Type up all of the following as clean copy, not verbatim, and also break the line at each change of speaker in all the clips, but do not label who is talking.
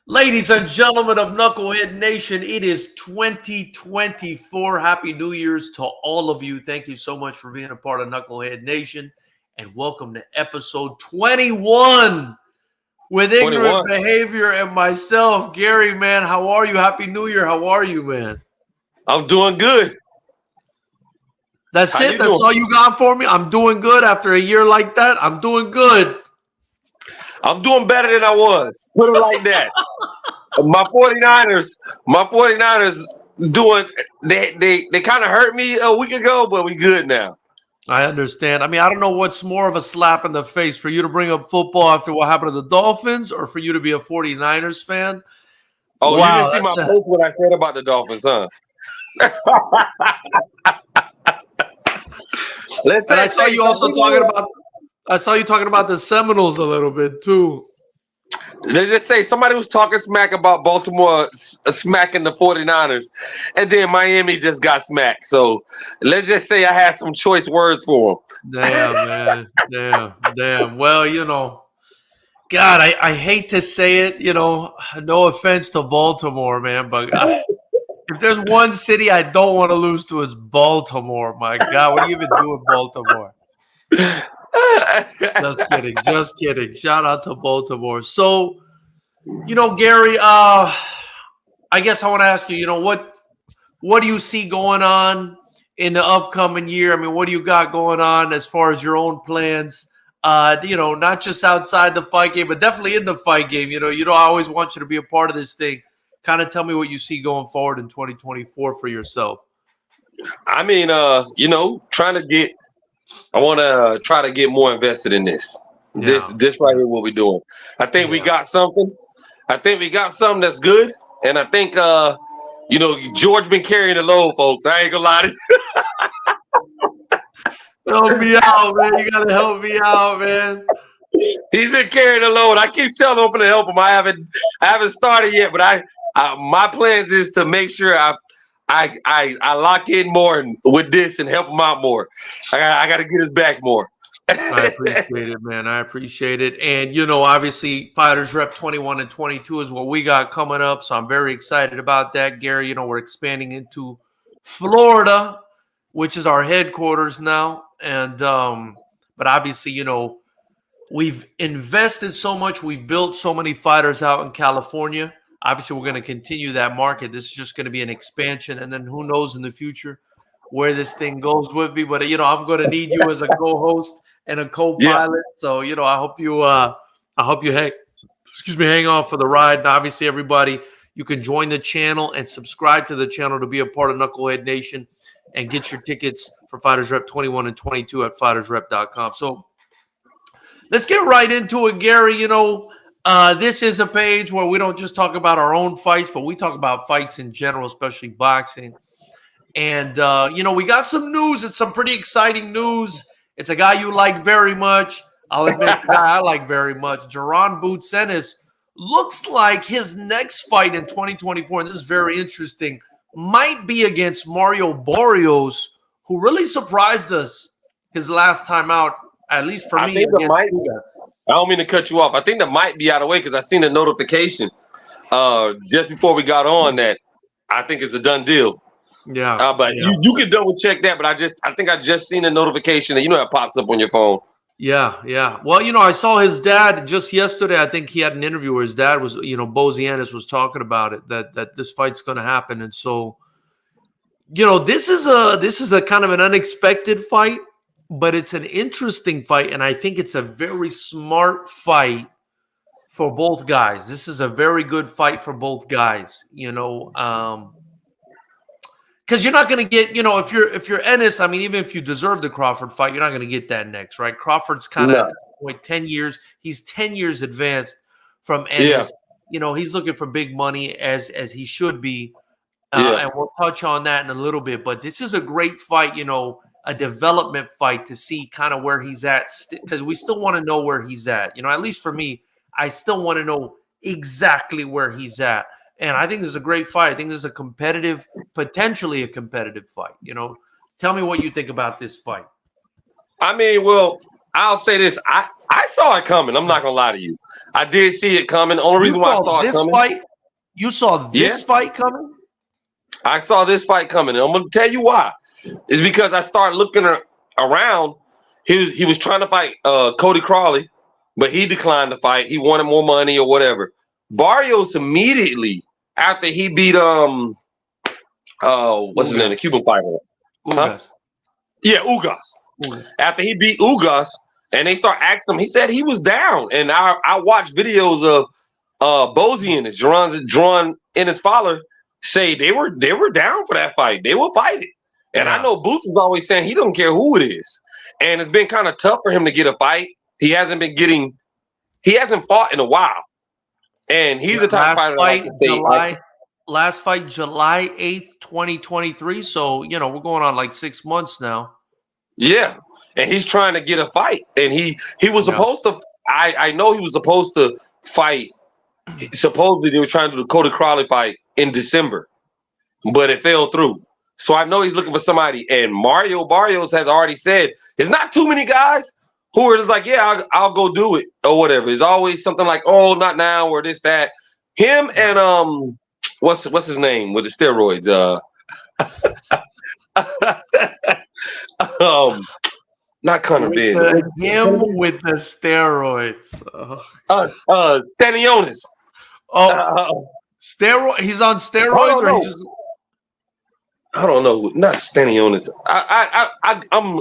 Ladies and gentlemen of Knucklehead Nation, it is 2024. Happy New Year's to all of you. Thank you so much for being a part of Knucklehead Nation. And welcome to episode 21 with Ignorant
21.
Behavior and myself. Gary, man, how are you? Happy New Year. How are you, man?
I'm doing good.
That's
How
it?
you
That's
doing?
all you got for me? I'm doing good after a year like that. I'm doing good.
I'm doing better than I was. Put it like that. My 49ers doing they kind of hurt me a week ago, but we good now.
I understand. I mean, I don't know what's more of a slap in the face for you to bring up football after what happened to the Dolphins or for you to be a 49ers fan.
Oh, you
Wow,
didn't see my post what I said about the Dolphins, huh? Let's
and I
say
saw you also talking about the Seminoles a little bit too.
let's just say somebody was talking smack about Baltimore smacking the 49ers, and then Miami just got smacked. So let's just say I had some choice words for them.
Damn, man. Damn. Well, God, I hate to say it, no offense to Baltimore, man, but if there's one city I don't want to lose to, it's Baltimore. My God, what do you even do in Baltimore? Just kidding. Just kidding. Shout out to Baltimore. So, Gary, I guess I want to ask you, what do you see going on in the upcoming year? I mean, what do you got going on as far as your own plans? Not just outside the fight game, but definitely in the fight game. I always want you to be a part of this thing. Kind of tell me what you see going forward in 2024 for yourself.
I mean, I want to try to get more invested in this.
Yeah.
This right here, what we're doing. I think we got something. I think we got something that's good, and I think George been carrying the load, folks. I ain't gonna lie to you.
Help me out, man. You gotta help me out, man.
He's been carrying the load. I keep telling him I'm gonna help him. I haven't started yet, but my plans is to make sure I lock in more with this and help him out more. I got to get his back more.
I appreciate it, man. I appreciate it. And, obviously, Fighters Rep 21 and 22 is what we got coming up. So I'm very excited about that, Gary. We're expanding into Florida, which is our headquarters now. And, but obviously, we've invested so much. We've built so many fighters out in California. Obviously, we're going to continue that market. This is just going to be an expansion. And then who knows in the future where this thing goes with me. But, I'm going to need you as a co-host and a co-pilot. Yeah. So, I hope you hang on for the ride. And obviously, everybody, you can join the channel and subscribe to the channel to be a part of Knucklehead Nation and get your tickets for Fighters Rep 21 and 22 at FightersRep.com. So let's get right into it, Gary. This is a page where we don't just talk about our own fights, but we talk about fights in general, especially boxing. And, we got some news. It's some pretty exciting news. It's a guy you like very much. I'll admit it's a guy I like very much. Jaron Boots Ennis looks like his next fight in 2024, and this is very interesting, might be against Mario Barrios, who really surprised us his last time out, at least for me.
I don't mean to cut you off. I think that might be out of the way because I seen a notification just before we got on that I think it's a done deal.
Yeah,
but you can double check that. But I think I just seen a notification, and it pops up on your phone.
Yeah. Well, I saw his dad just yesterday. I think he had an interview where his dad was, Bozy Ennis was talking about it that this fight's going to happen, and so, this is a kind of an unexpected fight, but it's an interesting fight, and I think it's a very smart fight for both guys. This is a very good fight for both guys. Because you're not going to get, if you're Ennis, I mean, even if you deserve the Crawford fight, you're not going to get that next, right? Crawford's kind of at this point 10 years. He's 10 years advanced from Ennis. Yeah. He's looking for big money as he should be. And we'll touch on that in a little bit. But this is a great fight, a development fight to see kind of where he's at. Because we still want to know where he's at. At least for me, I still want to know exactly where he's at. And I think this is a great fight. I think this is potentially a competitive fight. Tell me what you think about this fight.
I mean, well, I'll say this. I saw it coming. I'm not gonna lie to you. I did see it coming. Only reason why I saw it coming.
You saw this fight coming?
I saw this fight coming. And I'm gonna tell you why. It's because I started looking around. He was trying to fight Cody Crawley, but he declined the fight. He wanted more money or whatever. Barrios immediately after he beat what's his name? The Cuban fighter. Huh? Yeah, Ugas. After he beat Ugas, and they start asking him, he said he was down. And I watched videos of Bozy and Jerron Ennis father say they were down for that fight. They will fight it. And I know Boots is always saying he don't care who it is. And it's been kind of tough for him to get a fight. He hasn't fought in a while. And he's the type of fighter
last fight, July 8th, 2023. So, we're going on like 6 months now.
Yeah. And he's trying to get a fight. And he was supposed to, I know he was supposed to fight. Supposedly they were trying to do the Cody Crawley fight in December, but it fell through. So I know he's looking for somebody. And Mario Barrios has already said there's not too many guys who are just like, yeah, I'll go do it or whatever. It's always something like, oh, not now or this, that. Him and what's his name with the steroids? Not Conor Ben.
Him with the steroids.
Stanionis.
Steroid. He's on steroids, or he just.
I don't know. Not Stanionis. I'm.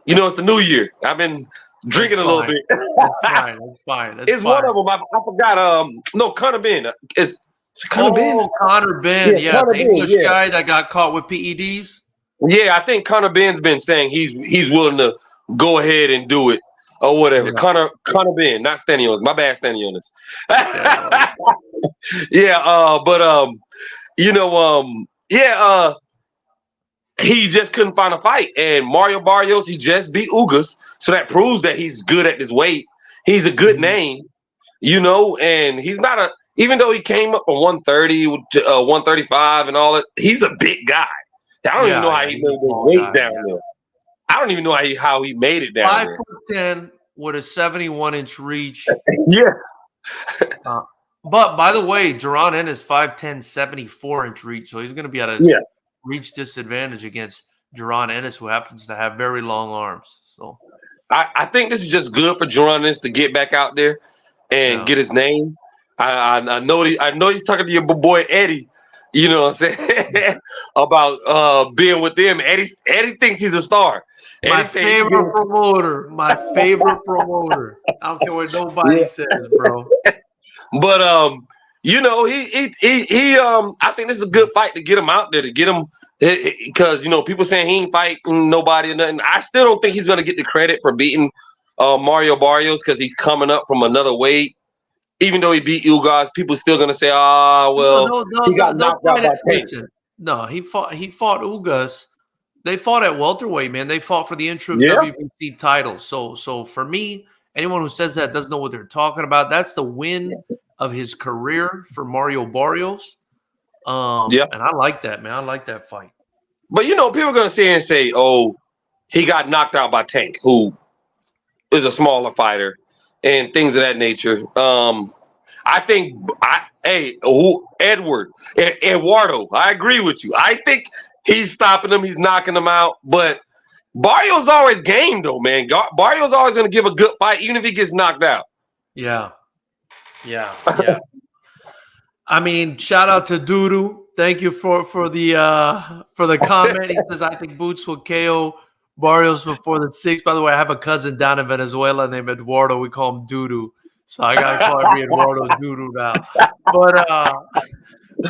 It's the new year. I've been drinking a little bit.
That's fine.
It's one of them. I forgot. No, Conor Ben. It's Conor Ben.
Conor Ben. Yeah, the English guy that got caught with PEDs.
Yeah, I think Conor Ben's been saying he's willing to go ahead and do it or whatever. Yeah. Conor Ben, not Stanionis. My bad, Stanionis. He just couldn't find a fight. And Mario Barrios, he just beat Ugas. So that proves that he's good at this weight. He's a good name, and he's not even though he came up from 130, 135 and all that, he's a big guy. I don't even know how he made those weights down there. I don't even know how he made it down there.
5'10" with a 71-inch reach.
Yeah.
But by the way, Jerron Ennis 5'10", 74-inch reach. So he's going to be at a reach disadvantage against Jerron Ennis, who happens to have very long arms. So
I think this is just good for Jerron Ennis to get back out there and get his name. I know he's talking to your boy Eddie. You know what I'm saying? About being with them. Eddie thinks he's a star.
My favorite promoter. I don't care what nobody says, bro.
But he I think this is a good fight to get him out there, to get him, because people saying he ain't fighting nobody or nothing. I still don't think he's gonna get the credit for beating Mario Barrios because he's coming up from another weight. Even though he beat Ugas, people still gonna say, he got knocked out by Tank.
No, he fought Ugas. They fought at welterweight, man. They fought for the interim WBC title. So for me, anyone who says that doesn't know what they're talking about. That's the win of his career for Mario Barrios. And I like that, man. I like that fight.
But people are gonna sit here and say, "Oh, he got knocked out by Tank, who is a smaller fighter." And things of that nature. I think, Eduardo, I agree with you. I think he's stopping him. He's knocking him out. But Barrios always game, though, man. Barrios always going to give a good fight, even if he gets knocked out.
Yeah. I mean, shout out to Dudu. Thank you for the comment. He says, I think Boots will KO Barrios before the 6th. By the way, I have a cousin down in Venezuela named Eduardo. We call him Dudu. So I got to call every Eduardo Dudu now.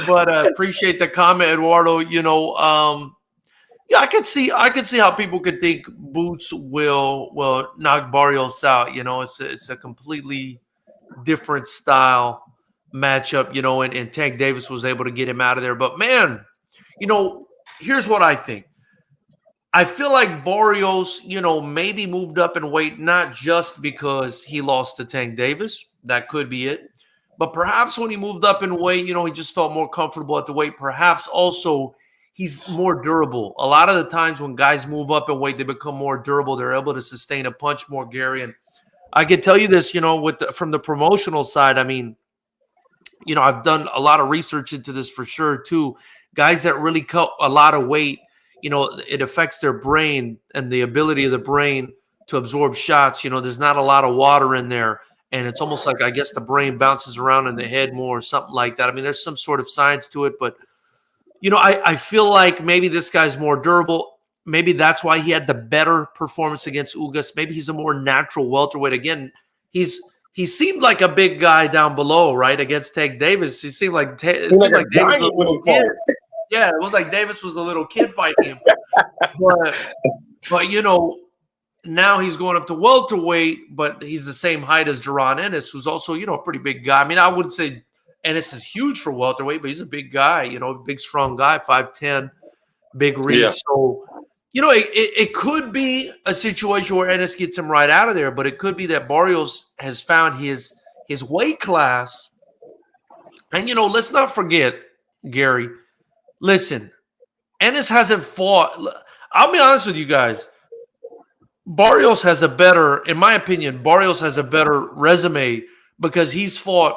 But appreciate the comment, Eduardo. I could see how people could think Boots will knock Barrios out. It's a completely different style matchup, and Tank Davis was able to get him out of there. But, man, here's what I think. I feel like Barrios, maybe moved up in weight, not just because he lost to Tank Davis. That could be it. But perhaps when he moved up in weight, he just felt more comfortable at the weight. Perhaps also he's more durable. A lot of the times when guys move up in weight, they become more durable. They're able to sustain a punch more, Gary. And I can tell you this, from the promotional side, I mean, I've done a lot of research into this for sure too. Guys that really cut a lot of weight, it affects their brain and the ability of the brain to absorb shots. There's not a lot of water in there. And it's almost like, I guess, the brain bounces around in the head more or something like that. I mean, there's some sort of science to it. But, I feel like maybe this guy's more durable. Maybe that's why he had the better performance against Ugas. Maybe he's a more natural welterweight. Again, he seemed like a big guy down below, right, against Tank Davis. He seemed like, Davis was a little kid. Yeah, it was like Davis was a little kid fighting him. But now he's going up to welterweight, but he's the same height as Jaron Ennis, who's also, a pretty big guy. I mean, I wouldn't say Ennis is huge for welterweight, but he's a big guy, big, strong guy, 5'10", big reach. Yeah. So, it could be a situation where Ennis gets him right out of there, but it could be that Barrios has found his weight class. And, let's not forget, Gary, listen, Ennis hasn't fought. I'll be honest with you guys. Barrios has in my opinion, Barrios has a better resume because he's fought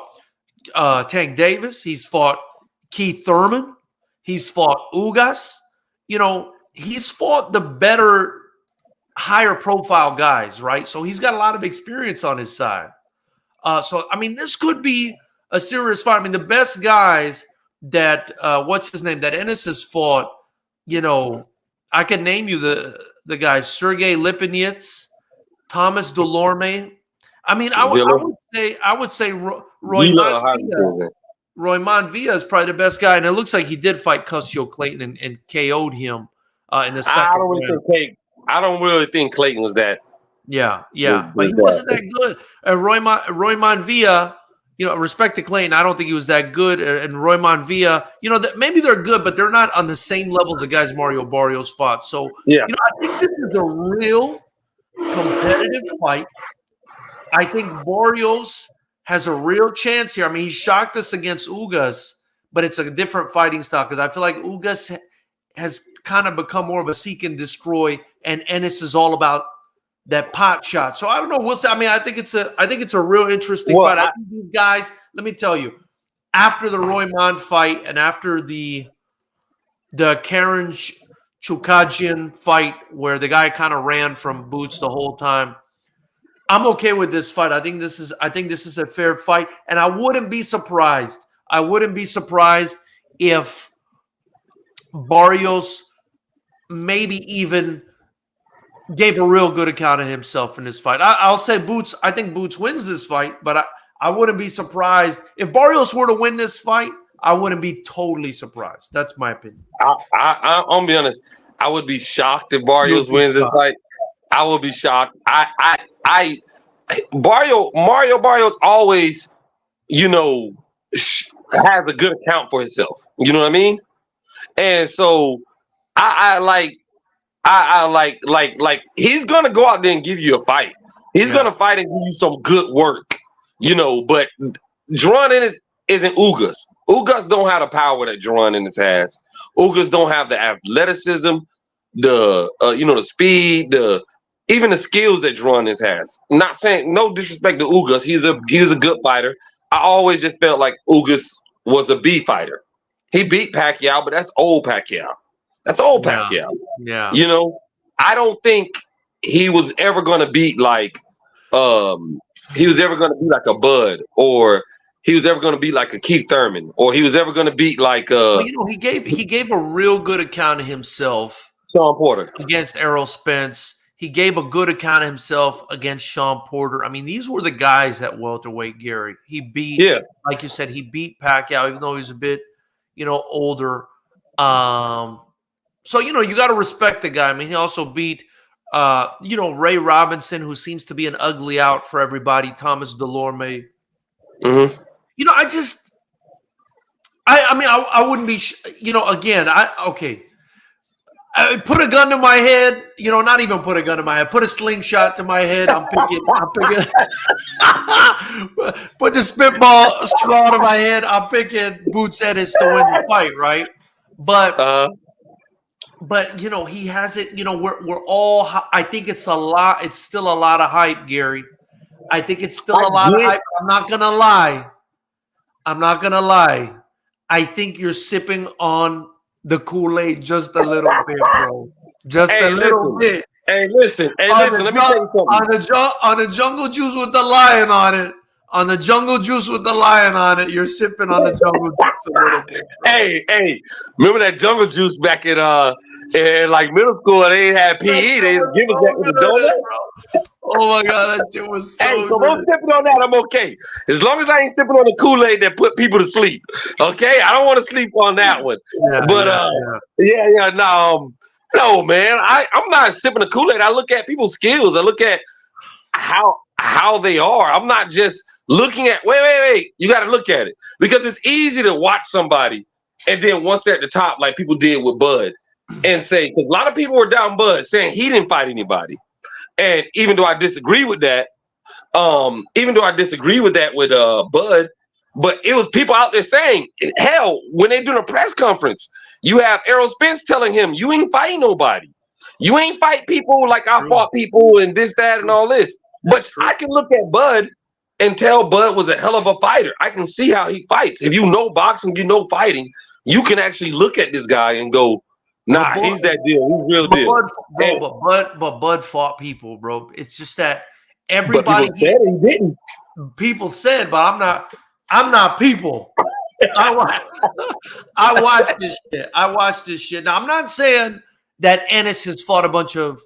Tank Davis. He's fought Keith Thurman. He's fought Ugas. He's fought the better, higher profile guys, right? So he's got a lot of experience on his side. So, I mean, this could be a serious fight. I mean, the best guys that, that Ennis has fought, I can name you the guys, Sergey Lipinets, Thomas Delorme. I mean, I would say Roy Monvilla is probably the best guy, and it looks like he did fight Custio Clayton and KO'd him in the second round.
I don't really think Clayton was that.
Yeah, but he wasn't that good. Roy Monvilla, respect to Clayton, I don't think he was that good. And Roy Monvilla, maybe they're good, but they're not on the same level as the guys Mario Barrios fought. So, I think this is a real competitive fight. I think Barrios has a real chance here. I mean, he shocked us against Ugas, but it's a different fighting style because I feel like Ugas has kind of become more of a seek and destroy, and Ennis is all about that pot shot. So I don't know. We'll see. I mean, I think it's a real interesting fight. I think these guys, let me tell you, after the Roy Mon fight and after the Karen Chukagian fight where the guy kind of ran from Boots the whole time, I'm okay with this fight. I think this is a fair fight, and I wouldn't be surprised. If Barrios maybe even gave a real good account of himself in this fight. I'll say Boots. I think Boots wins this fight, but I wouldn't be surprised if Barrios were to win this fight. I wouldn't be totally surprised. That's my opinion.
I'll be honest. I would be shocked if Barrios wins this fight. I would be shocked. Mario Barrios always, has a good account for himself. You know what I mean? And so I like he's gonna go out there and give you a fight. He's gonna fight and give you some good work, But Jaron Ennis isn't Ugas. Ugas don't have the power that Jaron Ennis has. Ugas don't have the athleticism, the speed, even the skills that Jaron Ennis has. Not saying no disrespect to Ugas. He's a good fighter. I always just felt like Ugas was a B fighter. He beat Pacquiao, but that's old Pacquiao. That's old Pacquiao.
Yeah.
I don't think he was ever going to beat like a Bud, or he was ever going to beat like a Keith Thurman, or he was ever going to beat like
he gave a real good account of himself.
Sean Porter
against Errol Spence. He gave a good account of himself against Sean Porter. I mean, these were the guys at welterweight, Gary. He beat, like you said, he beat Pacquiao, even though he's a bit, older. So, you got to respect the guy. I mean, he also beat, Ray Robinson, who seems to be an ugly out for everybody, Thomas Delorme.
Mm-hmm.
I wouldn't be, I put a gun to my head, not even put a gun to my head, put a slingshot to my head. I'm picking, put the spitball straw to my head. I'm picking Boots Ennis to win the fight, right? But but you know, he has it. You know, we're all. I think it's a lot. It's still a lot of hype, Gary. I think it's still a lot of hype. I'm not gonna lie. I'm not gonna lie. I think you're sipping on the Kool-Aid just a little bit, bro. Just a little bit.
Hey, listen. Hey, listen. Let me tell you something.
On the jungle juice with the lion on it. On the jungle juice with the lion on it. You're sipping on the jungle juice a little bit. Bro.
Hey. Remember that jungle juice back in like middle school? They ain't had PE. They just give us that with the donut.
Oh my God, that shit was so
Hey, so
good.
I'm sipping on that. I'm okay. As long as I ain't sipping on the Kool-Aid that put people to sleep. Okay? I don't want to sleep on that one. No, man. I'm not sipping the Kool-Aid. I look at people's skills. I look at how they are. I'm not just looking at wait. You got to look at it. Because it's easy to watch somebody and then once they're at the top, like people did with Bud, and say, because a lot of people were down Bud saying he didn't fight anybody. And even though I disagree with that, with Bud, but it was people out there saying, hell, when they're doing a press conference, you have Errol Spence telling him, you ain't fighting nobody. You ain't fight people like I fought people and this, that, and all this. But I can look at Bud and tell Bud was a hell of a fighter. I can see how he fights. If you know boxing, you know fighting, you can actually look at this guy and go, nah, he's that deal. He's real deal.
But Bud fought people, bro. It's just that everybody
said he didn't.
People said, but I'm not people. I watched this shit. I watched this shit. Now I'm not saying that Ennis has fought a bunch of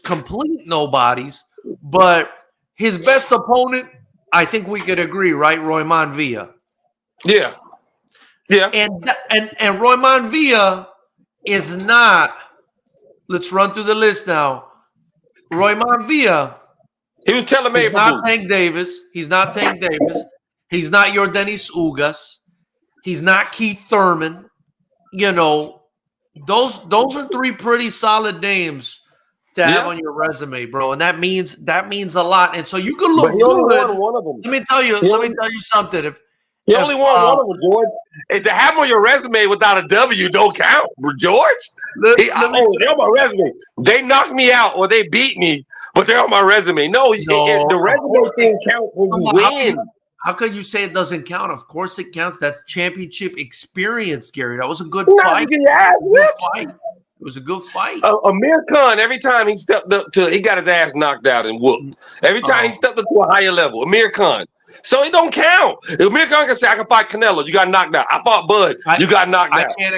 complete nobodies, but his best opponent, I think we could agree, right? Roy Monvilla.
Yeah.
And Roy Monvilla is not. Let's run through the list now. Roy Monvilla.
He was telling me
he's not Tank Davis. He's not Tank Davis. He's not your Dennis Ugas. He's not Keith Thurman. You know, those are three pretty solid names to have on your resume, bro. And that means a lot. And so you can look good.
Won one of them.
Let me tell you something.
He only won one of them, George. And to have on your resume without a W don't count, George. They're on my resume. They knocked me out or they beat me, but they're on my resume. No, the resume thing counts when you win.
How could you say it doesn't count? Of course it counts. That's championship experience, Gary. That was a good fight. It was a good fight.
Amir Khan, every time he stepped up he got his ass knocked out and whooped. Every time he stepped up to a higher level, Amir Khan. So it don't count. Amir Khan can say, I can fight Canelo. You got knocked out. I fought Bud. You got knocked out.
I can't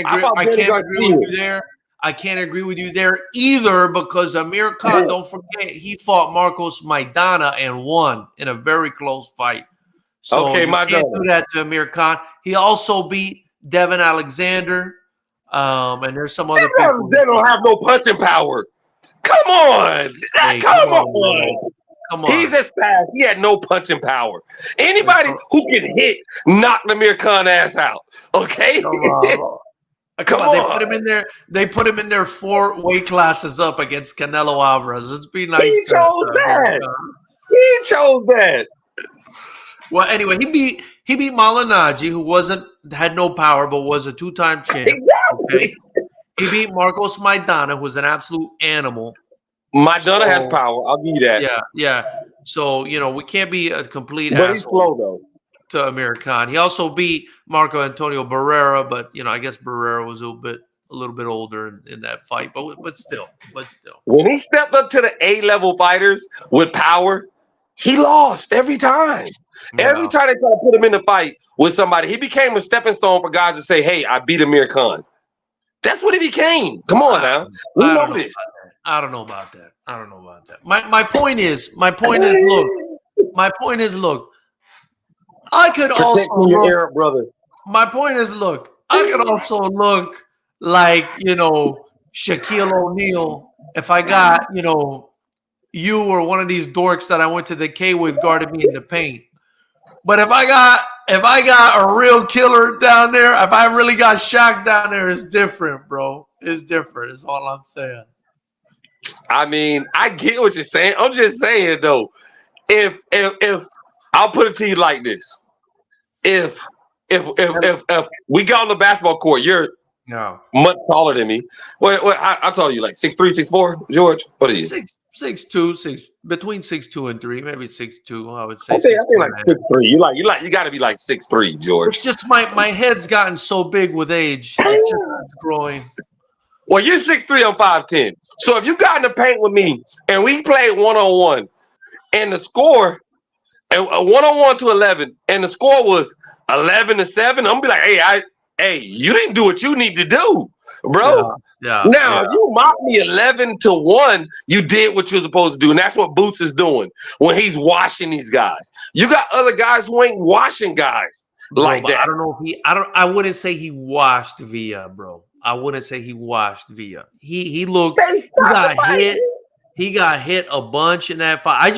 agree with you there either because Amir Khan, don't forget, he fought Marcos Maidana and won in a very close fight. So you can't do that to Amir Khan. He also beat Devin Alexander, and there's some other people.
They don't have no punching power. Come on.
Hey, come on. Come on.
He's as fast. He had no punching power. Anybody who can hit knocked Amir Khan ass out. Okay?
Come on. They put him in there. They put him in there 4 weight classes up against Canelo Alvarez. Let's be nice.
He chose that.
Well, anyway, he beat Malignaggi, who had no power, but was a 2-time champ.
Exactly.
Okay? He beat Marcos Maidana, who's an absolute animal.
Maidana has power. I'll give you that.
Yeah. So, you know, we can't be a complete
asshole. But he's slow, though.
To Amir Khan. He also beat Marco Antonio Barrera, but, you know, I guess Barrera was a little bit older in that fight. But still.
When he stepped up to the A-level fighters with power, he lost every time. Yeah. Every time they try to put him in the fight with somebody, he became a stepping stone for guys to say, hey, I beat Amir Khan. That's what he became. Come on now. We know this.
I don't know about that. My point is, look, I could also look, my point is, look, I could also look like, you know, Shaquille O'Neal if I got, you know, you or one of these dorks that I went to the K with guarded me in the paint. But if I got a real killer down there, if I really got Shaq down there, it's different, bro. It's different. Is all I'm saying.
I mean, I get what you're saying. I'm just saying though, if I'll put it to you like this, if we got on the basketball court, you're
No.
Much taller than me. What I told you, like 6'3", 6'4", George? What are you?
6'2", between 6'2" and 3, maybe 6'2", I would say.
I think
6'2"
like 6'3". You got to be like 6'3", George.
It's just my head's gotten so big with age. It's growing.
Well, you're 6'3", I'm 5'10". So if you got in the paint with me and we played 1-on-1 and the score, and 1-on-1 to 11, and the score was 11-7, I'm gonna be like, hey, you didn't do what you need to do, bro. Now, if you mock me 11-1, you did what you're supposed to do, and that's what Boots is doing when he's washing these guys. You got other guys who ain't washing guys like that.
I don't know if I wouldn't say he washed Villa, bro. I wouldn't say he washed Villa. He looked. He got hit. He got hit a bunch in that fight.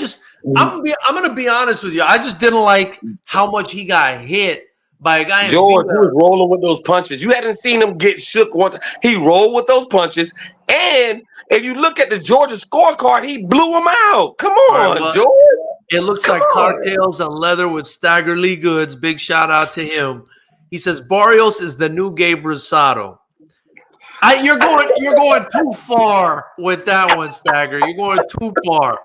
I'm gonna be honest with you. I just didn't like how much he got hit by a guy.
George, he was rolling with those punches. You hadn't seen him get shook once. He rolled with those punches. And if you look at the Georgia scorecard, he blew him out. Come on, George.
It looks like Cocktails and Leather with Stagger Lee Goods. Big shout out to him. He says Barrios is the new Gabe Rosado. You're going too far with that one, Stagger. You're going too far.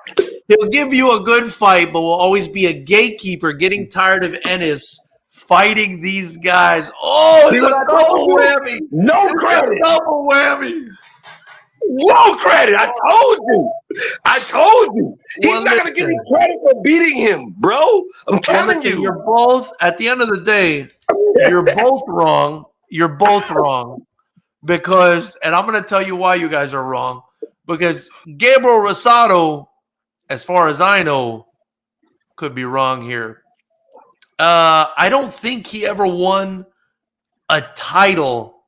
He'll give you a good fight, but will always be a gatekeeper getting tired of Ennis fighting these guys. Oh, it's a double whammy.
No credit.
Double whammy.
No credit. I told you. He's not going to give me credit for beating him, bro. I'm telling you.
You're both, at the end of the day, you're both wrong. You're both wrong. Because, and I'm going to tell you why you guys are wrong. Because Gabriel Rosado, as far as I know, could be wrong here. I don't think he ever won a title.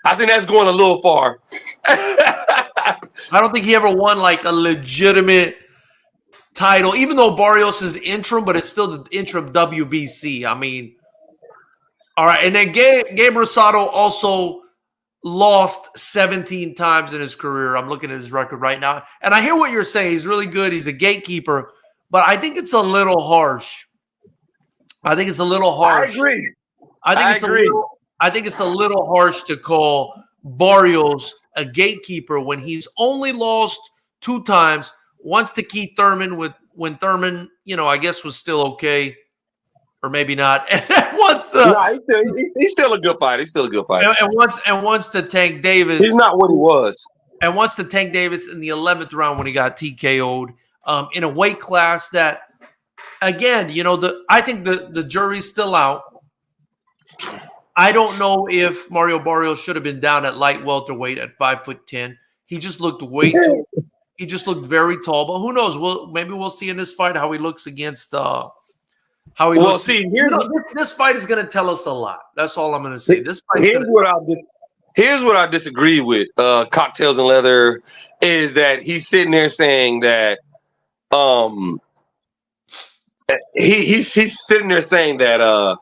I think that's going a little far.
I don't think he ever won like a legitimate title, even though Barrios is interim, but it's still the interim WBC. I mean, all right. And then Gabe Rosado also lost 17 times in his career. I'm looking at his record right now. And I hear what you're saying. He's really good. He's a gatekeeper. But I think it's a little harsh. I think it's a little harsh.
I agree.
I think it's a little harsh to call Barrios a gatekeeper when he's only lost 2 times. Once to Keith Thurman when Thurman, I guess was still okay. Or maybe not. And once
he's still a good fighter. He's still a good fighter.
And once to Tank Davis.
He's not what he was.
And once to Tank Davis in the 11th round when he got TKO'd in a weight class that, again, I think the jury's still out. I don't know if Mario Barrios should have been down at light welterweight at 5'10". He just looked way too. He just looked very tall. But who knows? Maybe we'll see in this fight how he looks against. This fight is going to tell us a lot. That's all I'm going to say.
Here's what I disagree with. Cocktails and Leather is that he's sitting there saying that he's sitting there saying that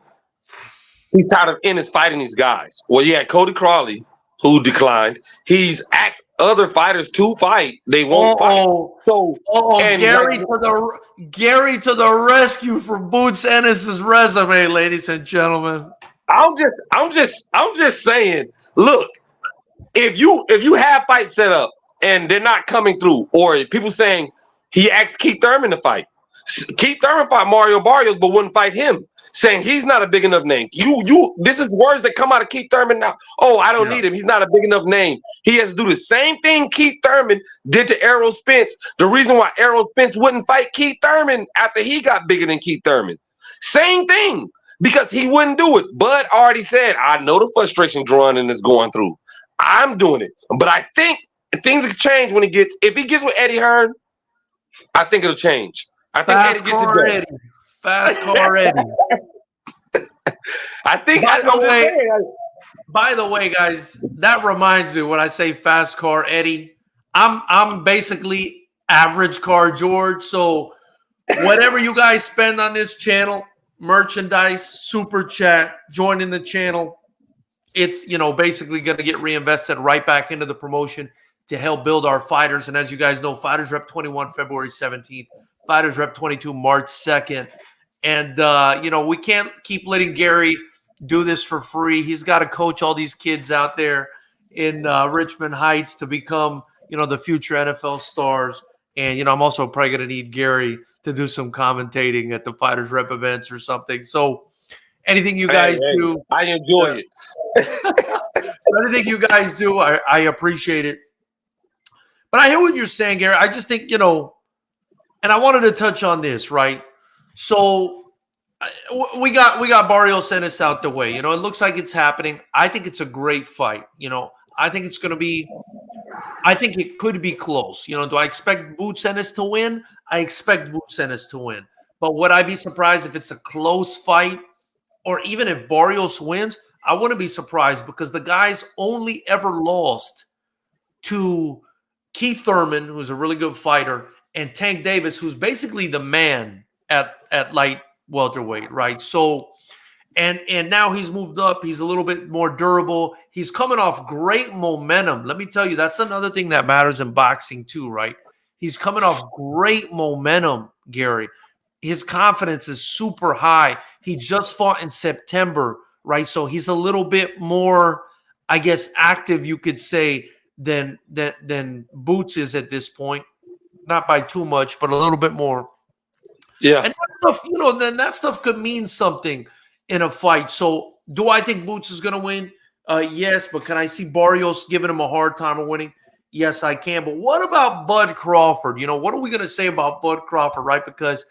he's tired of Ennis fighting these guys. Well, yeah, Cody Crawley, who declined, he's asked other fighters to fight. They won't fight. So,
Gary to the rescue for Boots Ennis's resume, ladies and gentlemen.
I'm just saying. Look, if you have fights set up and they're not coming through, or people saying he asked Keith Thurman to fight. Keith Thurman fought Mario Barrios, but wouldn't fight him, saying he's not a big enough name. This is words that come out of Keith Thurman now. Oh, I don't need him. He's not a big enough name. He has to do the same thing Keith Thurman did to Errol Spence. The reason why Errol Spence wouldn't fight Keith Thurman after he got bigger than Keith Thurman. Same thing, because he wouldn't do it. Bud already said, I know the frustration Drummond is going through. I'm doing it. But I think things will change when if he gets with Eddie Hearn, I think it'll change. I think Eddie gets it done.
Fast car Eddie.
I think.
By the way, guys, that reminds me when I say fast car Eddie, I'm basically average car George. So whatever you guys spend on this channel, merchandise, super chat, joining the channel, it's basically going to get reinvested right back into the promotion to help build our fighters. And as you guys know, Fighters Rep 21 February 17th, Fighters Rep 22 March 2nd. And we can't keep letting Gary do this for free. He's got to coach all these kids out there in Richmond Heights to become, the future NFL stars. And, I'm also probably going to need Gary to do some commentating at the Fighters Rep events or something. So anything you guys do.
I enjoy it.
So anything you guys do, I appreciate it. But I hear what you're saying, Gary. I just think, and I wanted to touch on this, right? So we got Barrios and Ennis out the way. It looks like it's happening. I think it's a great fight. I think it could be close. Do I expect Boots Ennis to win? I expect Boots Ennis to win. But would I be surprised if it's a close fight, or even if Barrios wins? I wouldn't be surprised, because the guy's only ever lost to Keith Thurman, who's a really good fighter, and Tank Davis, who's basically the man at light welterweight, right? So, and now he's moved up. He's a little bit more durable. He's coming off great momentum. Let me tell you, that's another thing that matters in boxing too, right? He's coming off great momentum, Gary. His confidence is super high. He just fought in September, right? So he's a little bit more, I guess, active, you could say, than Boots is at this point. Not by too much, but a little bit more.
Yeah.
And that stuff, then that stuff could mean something in a fight. So do I think Boots is going to win? Yes, but can I see Barrios giving him a hard time of winning? Yes, I can. But what about Bud Crawford? What are we going to say about Bud Crawford, right? Because,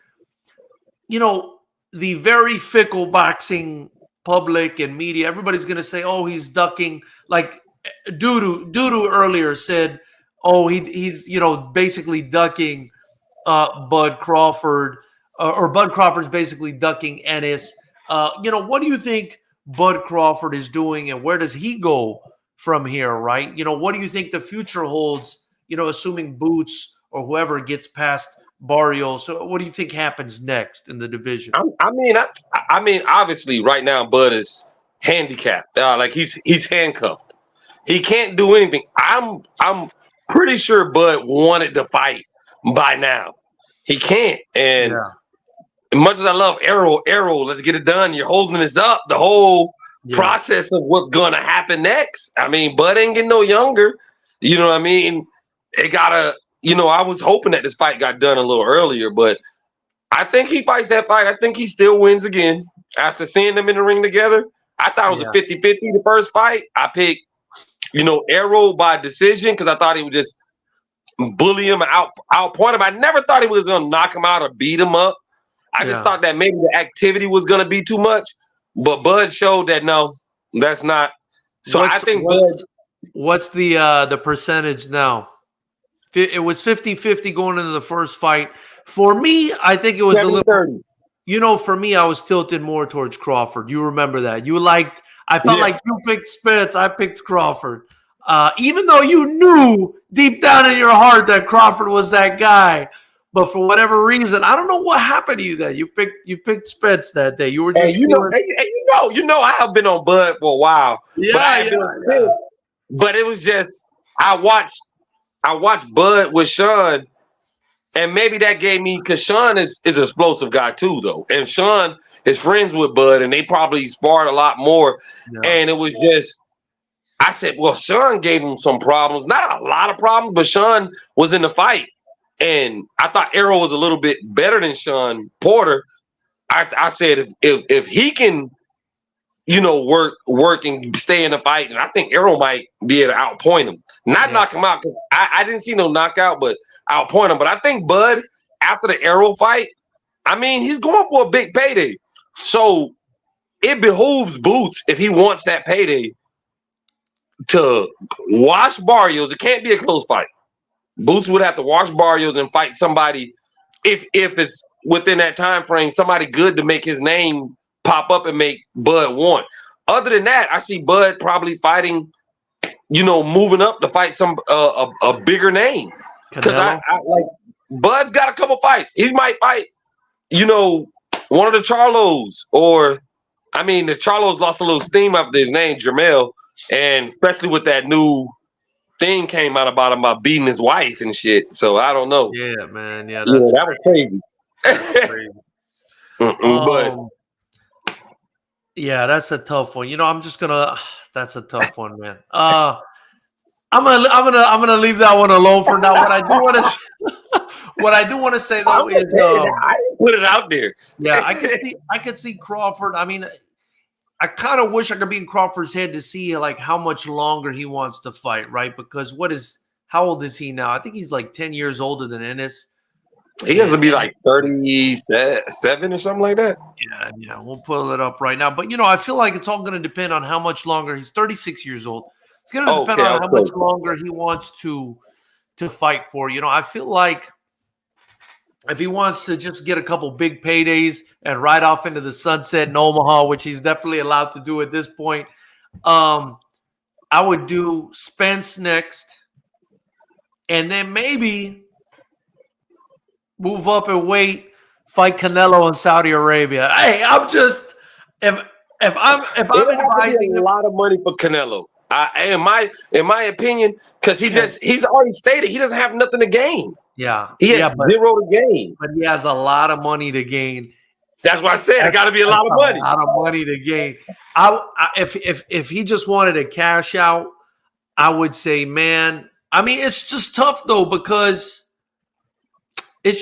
the very fickle boxing public and media, everybody's going to say, oh, he's ducking. Like Dudu earlier said, oh, he's basically ducking Bud Crawford, or Bud Crawford's basically ducking Ennis. What do you think Bud Crawford is doing, and where does he go from here, right? What do you think the future holds, assuming Boots or whoever gets past Barrios? So what do you think happens next in the division?
I mean, obviously, right now, Bud is handicapped. Like he's handcuffed. He can't do anything. I'm pretty sure Bud wanted to fight by now. He can't. And much as I love Arrow, let's get it done. You're holding this up. The whole process of what's going to happen next. I mean, Bud ain't getting no younger. You know what I mean? It gotta. I was hoping that this fight got done a little earlier, but I think he fights that fight. I think he still wins again. After seeing them in the ring together, I thought it was a 50-50 the first fight. I picked, Arrow by decision, because I thought he would just bully him and outpoint him. I never thought he was going to knock him out or beat him up. I just thought that maybe the activity was going to be too much. But Bud showed that, no, that's not. So I think
what's the percentage now? It was 50-50 going into the first fight. For me, I think it was
70-30.
a little. For me, I was tilted more towards Crawford. You remember that? I felt like you picked Spence. I picked Crawford. Even though you knew deep down in your heart that Crawford was that guy. But for whatever reason, I don't know what happened to you then. You picked Spence that day. You were just
I have been on Bud for a while.
Yeah.
But it was just I watched Bud with Sean, and maybe that gave me, because Sean is an explosive guy too, though. And Sean is friends with Bud, and they probably sparred a lot more. Yeah. And it was just, I said, well, Sean gave him some problems. Not a lot of problems, but Sean was in the fight. And I thought Arrow was a little bit better than Sean Porter. I said, if he can, work and stay in the fight, and I think Arrow might be able to outpoint him. Not knock him out, because I didn't see no knockout, but outpoint him. But I think Bud, after the Arrow fight, I mean, he's going for a big payday. So it behooves Boots, if he wants that payday, to wash Barrios. It can't be a close fight. Boots would have to wash Barrios and fight somebody, if it's within that time frame, somebody good to make his name pop up and make Bud want. Other than that, I see Bud probably fighting, moving up to fight some a bigger name. Because I like Bud's got a couple fights. He might fight, one of the Charlos, or the Charlos lost a little steam after his name, Jermel, and especially with that new thing came out about him about beating his wife and shit. So I don't know.
Yeah, man. Yeah,
that was crazy.
That's crazy.
But
Yeah, that's a tough one. I'm just gonna. That's a tough one, man. I'm gonna leave that one alone for now. What I do want to, what I do want to say though is,
I put it out there.
yeah, I could see Crawford. I mean, I kind of wish I could be in Crawford's head to see like how much longer he wants to fight, right? Because how old is he now? I think he's like 10 years older than Ennis.
He has to be like 37 or something like that.
Yeah, we'll pull it up right now. But I feel like it's all going to depend on how much longer. He's 36 years old. It's going to depend on how much longer he wants to fight for. I feel like if he wants to just get a couple big paydays and ride off into the sunset in Omaha, which he's definitely allowed to do at this point, I would do Spence next, and then maybe move up and wait, fight Canelo in Saudi Arabia. Hey, I'm just if I'm advising
a lot of money for Canelo. In my opinion, because he's already stated he doesn't have nothing to gain.
Yeah,
he has zero to gain,
but he has a lot of money to gain.
That's why I said it got to be a lot of money.
A lot of money to gain. If he just wanted to cash out, I would say, man. I mean, it's just tough though because that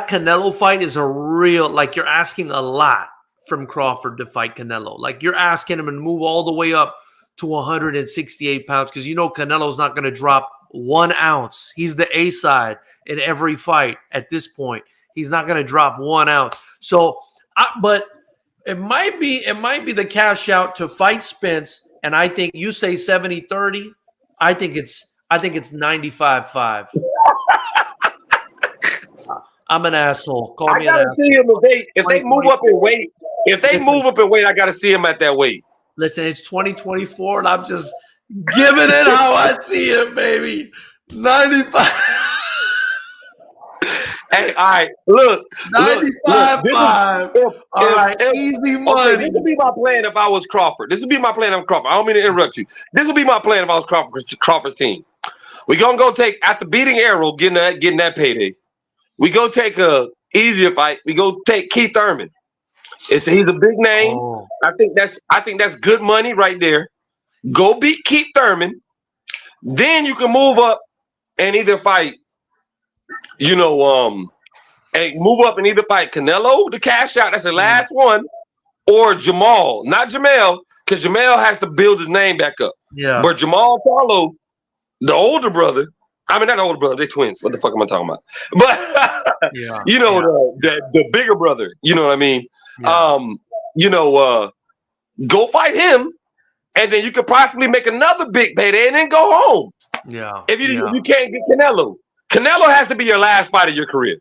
Canelo fight is a real, like, you're asking a lot from Crawford to fight Canelo. Like, you're asking him to move all the way up to 168 pounds because Canelo's not going to drop 1 ounce. He's the A side in every fight at this point. He's not going to drop 1 ounce. So, but it might be the cash out to fight Spence. And I think you say 70-30. I think it's 95-5. I'm an asshole. Call me an asshole. I gotta see him
if they move up in weight. If they move up in weight, I gotta see him at that weight.
Listen, it's 2024, and I'm just giving it how I see it, baby. 95.
Hey, all right, look.
95-5. All right, easy money.
Okay, this would be my plan if I was Crawford. I don't mean to interrupt you. This would be my plan if I was Crawford's team. We're gonna go take, after beating Errol, getting that payday. We go take a easier fight. We go take Keith Thurman. He's a big name. Oh. I think that's good money right there. Go beat Keith Thurman. Then you can move up and either fight, and move up and either fight Canelo, the cash out, that's the last one, or Jamal, not Jamel, because Jamel has to build his name back up.
Yeah.
But Jamal Charlo, the older brother, I mean, not the older brother, they're twins. What the fuck am I talking about? But the bigger brother, you know what I mean? Yeah. Go fight him, and then you could possibly make another big payday and then go home.
Yeah.
If you can't get Canelo. Canelo has to be your last fight of your career.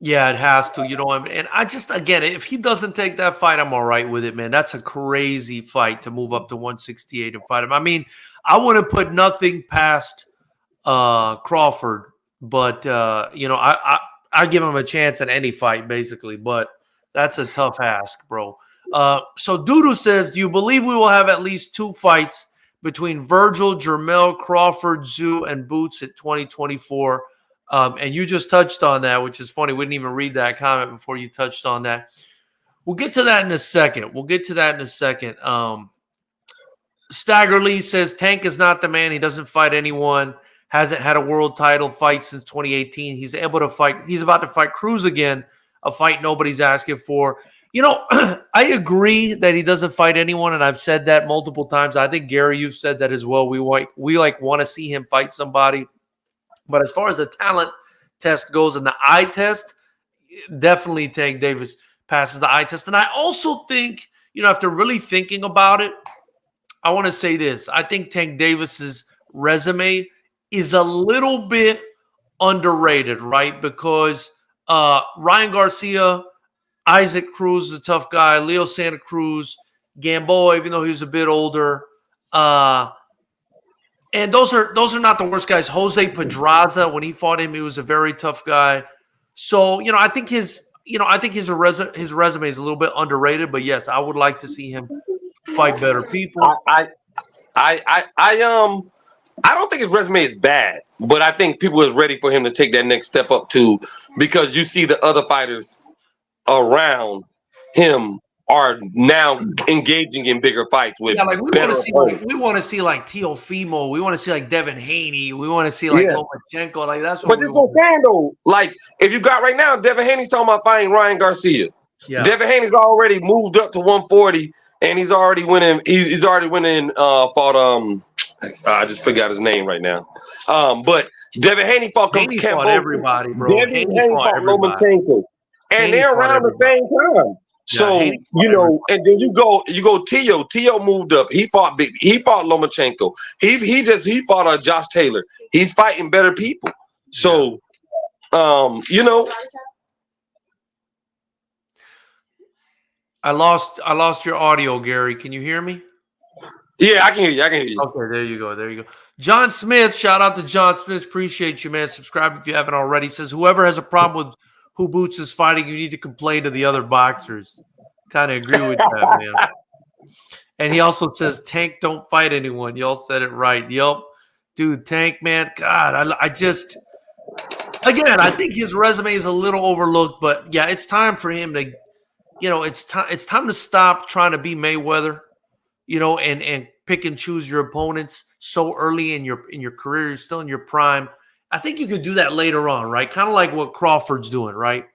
Yeah, it has to. And I just, again, if he doesn't take that fight, I'm all right with it, man. That's a crazy fight to move up to 168 and fight him. I mean, I wouldn't put nothing past Crawford, but I give him a chance in any fight, basically. But that's a tough ask, bro. So Doodoo says, do you believe we will have at least 2 fights between Virgil, Jermell, Crawford, Zoo, and Boots at 2024? And you just touched on that, which is funny. We didn't even read that comment before you touched on that. We'll get to that in a second. Stagger Lee says Tank is not the man. He doesn't fight anyone. Hasn't had a world title fight since 2018. He's able to fight. He's about to fight Cruz again, a fight nobody's asking for. I agree that he doesn't fight anyone, and I've said that multiple times. I think, Gary, you've said that as well. We want to see him fight somebody. But as far as the talent test goes and the eye test, definitely Tank Davis passes the eye test. And I also think, after really thinking about it, I want to say this. I think Tank Davis's resume is a little bit underrated, right? Because Ryan Garcia, Isaac Cruz is a tough guy, Leo Santa Cruz, Gamboa, even though he was a bit older. And those are not the worst guys. Jose Pedraza, when he fought him, he was a very tough guy. So, I think his resume is a little bit underrated, but yes, I would like to see him fight better people.
I don't think his resume is bad, but I think people is ready for him to take that next step up too, because you see the other fighters around him are now engaging in bigger fights with
like we
better opponents.
we want to see like Teofimo, we want to see like Devin Haney, we want to see like Lomachenko, like that's what
But that's what I'm saying though. Like if you got right now, Devin Haney's talking about fighting Ryan Garcia.
Yeah.
Devin Haney's already moved up to 140, and he's already winning. He's already winning. Fought I just forgot his name right now. But Devin Haney fought
everybody, bro.
Devin Haney fought Lomachenko, and they're around the same time. So you know, and then you go Tio. Tio moved up. He fought Lomachenko. He fought Josh Taylor. He's fighting better people. So you know.
I lost your audio, Gary. Can you hear me?
Yeah, I can hear you.
Okay, there you go. John Smith, shout out to John Smith. Appreciate you, man. Subscribe if you haven't already. Says whoever has a problem with who Boots is fighting, you need to complain to the other boxers. Kind of agree with that, man. And he also says Tank don't fight anyone. Y'all said it right. Yep. Dude, Tank, man. God, I just again, I think his resume is a little overlooked, but yeah, it's time for him to, you know, it's time to stop trying to be Mayweather, you know, and pick and choose your opponents so early in your career. You're still in your prime. I think you could do that later on, right? Kind of like what Crawford's doing, right?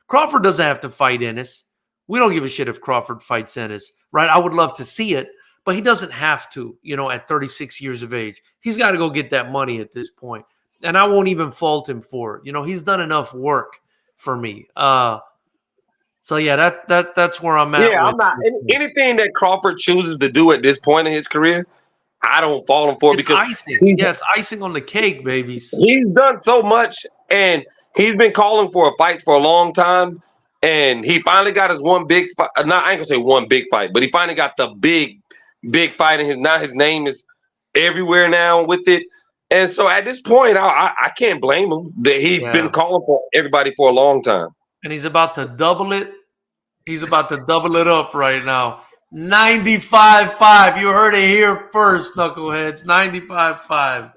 Crawford doesn't have to fight Ennis. We don't give a shit if Crawford fights Ennis, right? I would love to see it, but he doesn't have to, you know, at 36 years of age. He's got to go get that money at this point. And I won't even fault him for it. You know, he's done enough work for me. So yeah, that's where I'm at.
Yeah, I'm not anything that Crawford chooses to do at this point in his career. I don't fault him for it because
icing. Yeah, it's icing on the cake, babies.
He's done so much, and he's been calling for a fight for a long time, and he finally got his one big fight. I ain't gonna say one big fight, but he finally got the big fight, and his name is everywhere now with it. And so at this point, I can't blame him that he's been calling for everybody for a long time.
And he's about to double it. He's about to double it up right now. 95.5. You heard it here first, knuckleheads. 95.5.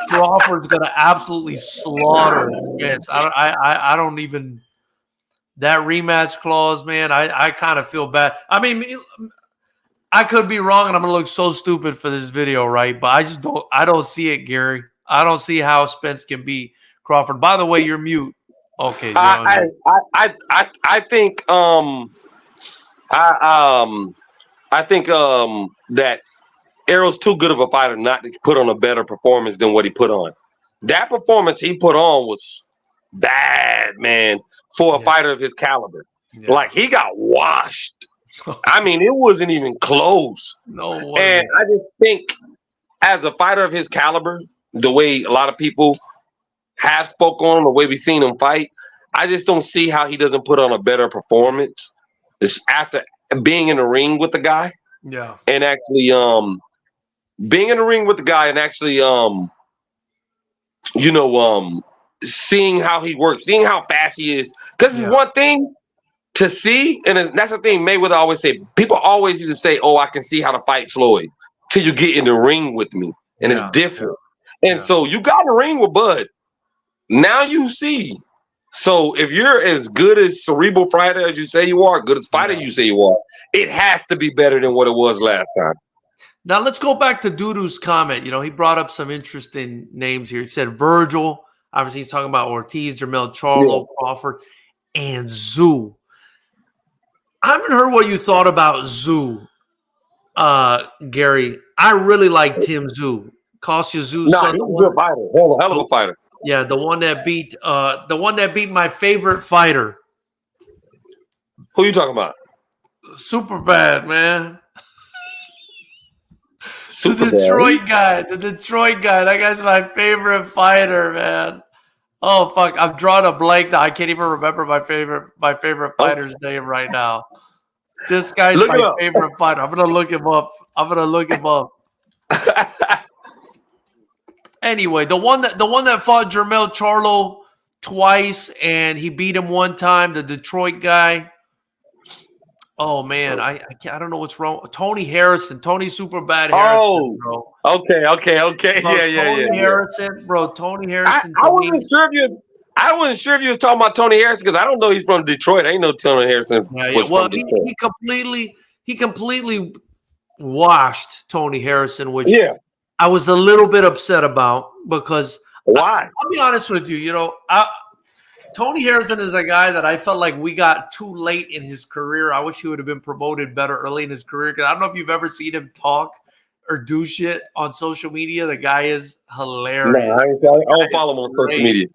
Crawford's gonna absolutely slaughter his. I don't even. That rematch clause, man. I kind of feel bad. I mean, I could be wrong, and I'm gonna look so stupid for this video, right? But I just don't. I don't see it, Gary. I don't see how Spence can beat Crawford. By the way, you're mute. Okay.
I think that Errol's too good of a fighter not to put on a better performance than what he put on. That performance he put on was bad, man, for a fighter of his caliber. Yeah. Like he got washed. I mean, it wasn't even close.
No way.
And I just think as a fighter of his caliber, the way a lot of people have spoke on the way we've seen him fight, I just don't see how he doesn't put on a better performance. It's after being in the ring with the guy.
Yeah.
And actually being in the ring with the guy and actually seeing how he works, seeing how fast he is. Because it's one thing to see, and that's the thing Mayweather always say. People always used to say, "Oh, I can see how to fight Floyd," till you get in the ring with me. And it's different. And so you got in the ring with Bud. Now you see. So if you're as good as cerebral fighter as you say you are, good as fighter you say you are, it has to be better than what it was last time.
Now let's go back to Dudu's comment. You know, he brought up some interesting names here. He said Virgil. Obviously, he's talking about Ortiz, Jermell Charlo, Crawford, and Zoo. I haven't heard what you thought about Zoo, Gary. I really like Tim Zoo. Kostya Zoo's son.
He's a good fighter. Hell of a fighter.
Yeah, the one that beat my favorite fighter.
Who you talking about?
Super bad, man.
Super
the Detroit guy. That guy's my favorite fighter, man. Oh fuck, I've drawn a blank now. I can't even remember my favorite fighter's name right now. This guy's my favorite fighter. I'm gonna look him up. Anyway, the one that fought Jermell Charlo twice and he beat him one time, the Detroit guy. Oh man, I don't know what's wrong. Tony Harrison, Tony Superbad Harrison, bro.
Okay.
Bro,
Yeah.
Harrison, bro. Tony Harrison.
I wasn't sure if you. I wasn't sure if you was talking about Tony Harrison because I don't know he's from Detroit. I ain't know Tony Harrison was
Well,
from Detroit.
he completely washed Tony Harrison, which
Yeah.
I was a little bit upset about because
Why?
I'll be honest with you. Tony Harrison is a guy that I felt like we got too late in his career. I wish he would have been promoted better early in his career. Because I don't know if you've ever seen him talk or do shit on social media. The guy is hilarious.
No, I don't follow him on social media.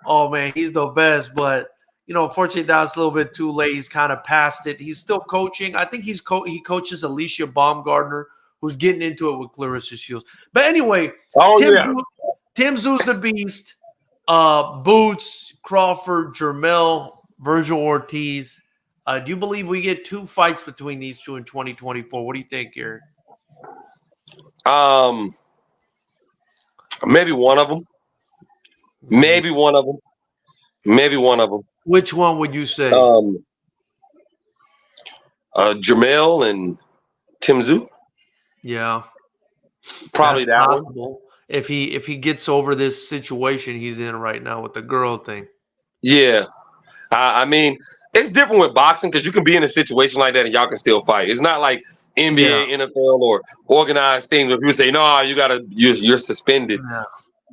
Oh man, he's the best. But unfortunately, that was a little bit too late. He's kind of past it. He's still coaching. I think he coaches Alicia Baumgardner, who's getting into it with Clarissa Shields. But anyway, Tim Zoo's the beast. Boots, Crawford, Jermell, Virgil Ortiz. Do you believe we get 2 fights between these two in 2024? What do you think, Gary?
Maybe one of them. Maybe one of them. Maybe one of them.
Which one would you say?
Jermell and Tim Zoo.
Yeah,
probably
that's
that
possible. One. If he gets over this situation he's in right now with the girl thing.
Yeah, I mean it's different with boxing because you can be in a situation like that and y'all can still fight. It's not like NBA, NFL, or organized things where people say no, you're suspended. Yeah.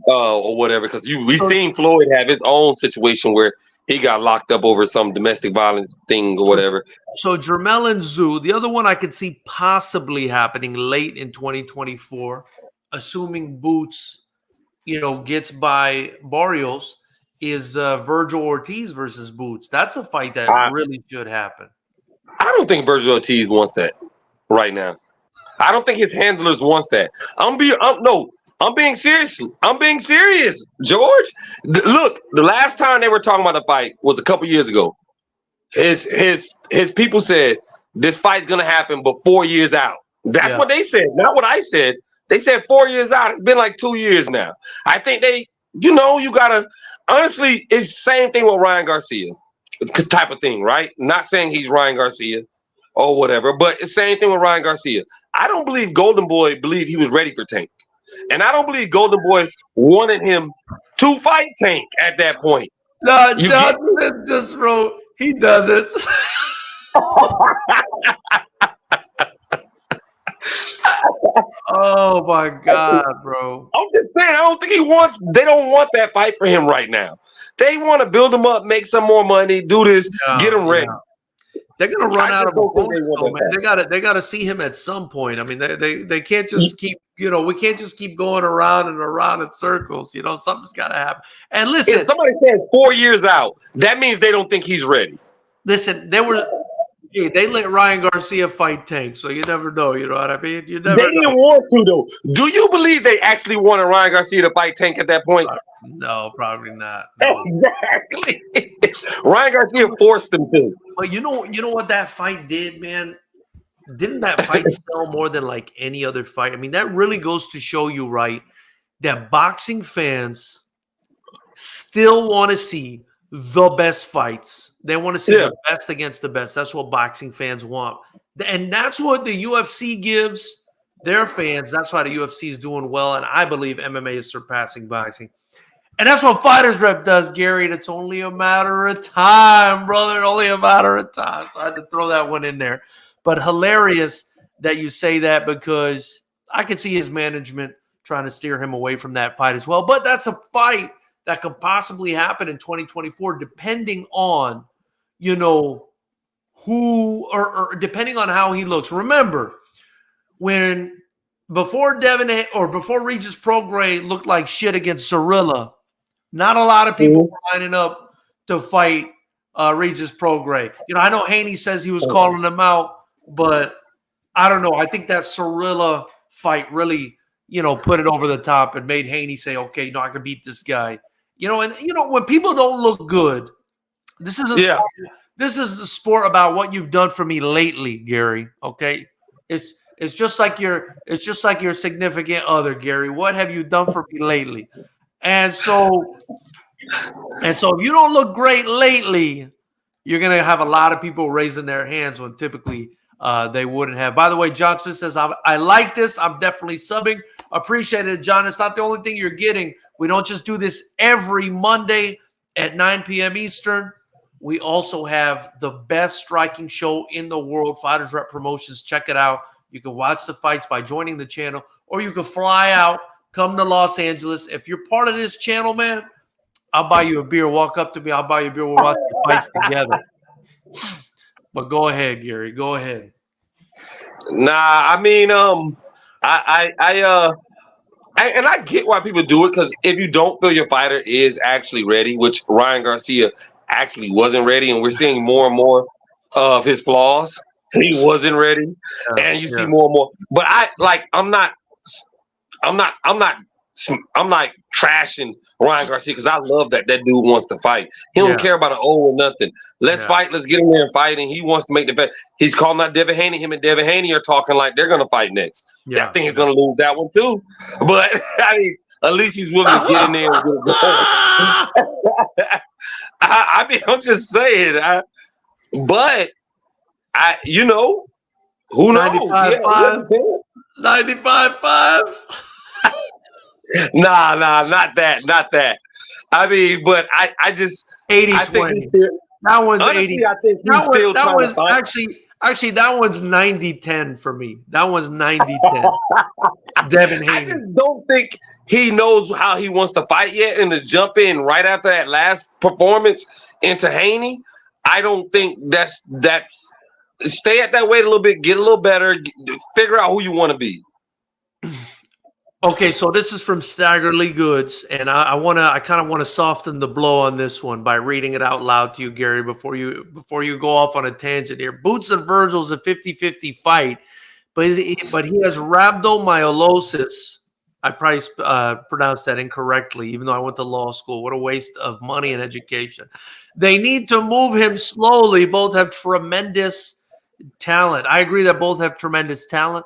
Or whatever, because we seen Floyd have his own situation where he got locked up over some domestic violence thing or whatever.
So Jermell and Zoo, the other one I could see possibly happening late in 2024, assuming Boots, gets by Barrios, is Virgil Ortiz versus Boots. That's a fight that really should happen.
I don't think Virgil Ortiz wants that right now. I don't think his handlers wants that. I'm being serious. I'm being serious, George. Look, the last time they were talking about the fight was a couple years ago. His people said this fight's gonna happen, but 4 years out. That's what they said, not what I said. They said 4 years out. It's been like 2 years now. I think you gotta honestly. It's the same thing with Ryan Garcia, type of thing, right? Not saying he's Ryan Garcia or whatever, but it's the same thing with Ryan Garcia. I don't believe Golden Boy believed he was ready for Tank. And I don't believe Golden Boy wanted him to fight Tank at that point.
No, John just wrote, he doesn't. Oh, my God, bro.
I'm just saying, they don't want that fight for him right now. They want to build him up, make some more money, do this, get him ready.
They're gonna run out of opponents, man. They gotta see him at some point. I mean, they can't just keep, we can't just keep going around and around in circles. Something's gotta happen. And listen,
if somebody says 4 years out, that means they don't think he's ready.
Listen, they let Ryan Garcia fight Tank, so you never know. You know what I mean? You never.
They didn't want to though. Do you believe they actually wanted Ryan Garcia to fight Tank at that point?
No, probably not. No.
Exactly. Ryan Garcia forced them to.
But you know what that fight did, man? Didn't that fight sell more than like any other fight? I mean, that really goes to show you, right, that boxing fans still want to see the best fights. They want to see the best against the best. That's what boxing fans want. And that's what the UFC gives their fans. That's why the UFC is doing well. And I believe MMA is surpassing boxing. And that's what Fighters Rep does, Gary. And it's only a matter of time, brother. Only a matter of time. So I had to throw that one in there. But hilarious that you say that because I could see his management trying to steer him away from that fight as well. But that's a fight that could possibly happen in 2024, depending on, who or depending on how he looks. Remember, before Regis Prograis looked like shit against Cirilla, not a lot of people were lining up to fight Regis Prograis. I know Haney says he was calling him out, but I don't know. I think that Cirilla fight really, put it over the top and made Haney say, okay, I can beat this guy. When people don't look good, this is a sport about what you've done for me lately, Gary. Okay. It's just like your significant other, Gary. What have you done for me lately? And so if you don't look great lately, you're going to have a lot of people raising their hands when typically they wouldn't have. By the way, John Smith says, I like this. I'm definitely subbing. Appreciate it, John. It's not the only thing you're getting. We don't just do this every Monday At 9 p.m. Eastern, we also have the best striking show in the world, Fighters Rep Promotions. Check it out. You can watch the fights by joining the channel, or you can fly out, come to Los Angeles. If you're part of this channel, man, I'll buy you a beer. Walk up to me. I'll buy you a beer. We'll watch the fights together. But go ahead, Gary. Go ahead.
Nah, I mean, and I get why people do it, because if you don't feel your fighter is actually ready, which Ryan Garcia actually wasn't ready, and we're seeing more and more of his flaws. He wasn't ready, and you see more and more. But I'm not trashing Ryan Garcia, because I love that dude wants to fight. He don't care about an O or nothing. Let's fight. Let's get in there and fight. And he wants to make the bet. He's calling out Devin Haney. Him and Devin Haney are talking like they're gonna fight next. I think he's gonna lose that one too. But I mean, at least he's willing to get in there and get it going. I mean, I'm just saying. But who knows?
95.5. 95.5.
Nah, not that. I mean, but I just
80-20. That one's
honestly,
80.
I think he's still trying to fight.
Actually, that one's 90-10 for me. That one's 90-10. Devin Haney.
I just don't think he knows how he wants to fight yet, and to jump in right after that last performance into Haney, I don't think that's stay at that weight a little bit, get a little better, figure out who you want to be.
Okay, so this is from Staggerly Goods, and I kind of want to soften the blow on this one by reading it out loud to you, Gary, before you go off on a tangent here. Boots and Virgil's a 50-50 fight, but he has rhabdomyolysis. I probably pronounced that incorrectly, even though I went to law school. What a waste of money and education. They need to move him slowly. Both have tremendous talent. I agree that both have tremendous talent.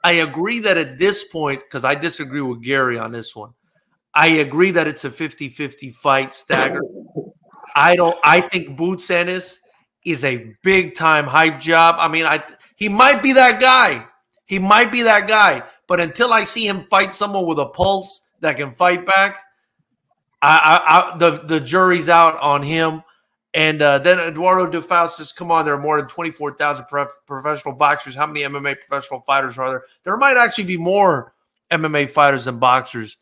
I agree that at this point, because I disagree with Gary on this one, I agree that it's a 50-50 fight, Stagger. I think Boots Ennis is a big-time hype job. I mean, he might be that guy. He might be that guy. But until I see him fight someone with a pulse that can fight back, the jury's out on him. And then Eduardo DeFau says, come on, there are more than 24,000 professional boxers. How many MMA professional fighters are there? There might actually be more MMA fighters than boxers,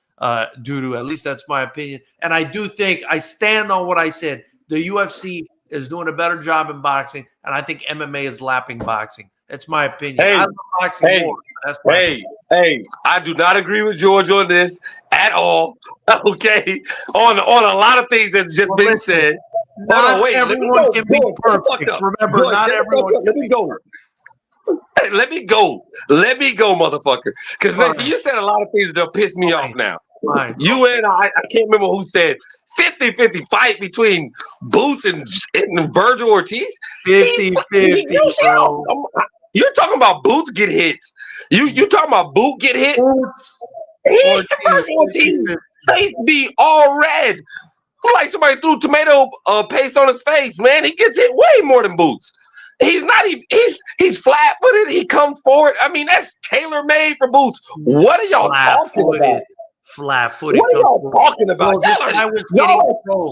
due to, at least that's my opinion. And I do think, I stand on what I said. The UFC is doing a better job in boxing, and I think MMA is lapping boxing. That's my opinion. I love boxing more. That's
Hey, I do not agree with George on this at all. Okay, on a lot of things that's just been said.
Not everyone can be perfect. Remember, not everyone.
Let me go. Let me go, motherfucker. Because you said a lot of things that piss me off now. You and I can't remember who said 50-50 fight between Boots and Virgil Ortiz.
50-50, bro.
You're talking about Boots get hits. You talking about Boot get hit? Virgil Ortiz face be all red. Like somebody threw tomato paste on his face, man. He gets hit way more than Boots. He's not even, he's flat-footed. He comes forward. I mean, that's tailor-made for Boots. What are y'all talking about?
Flat-footed.
What are y'all talking about?
This guy was getting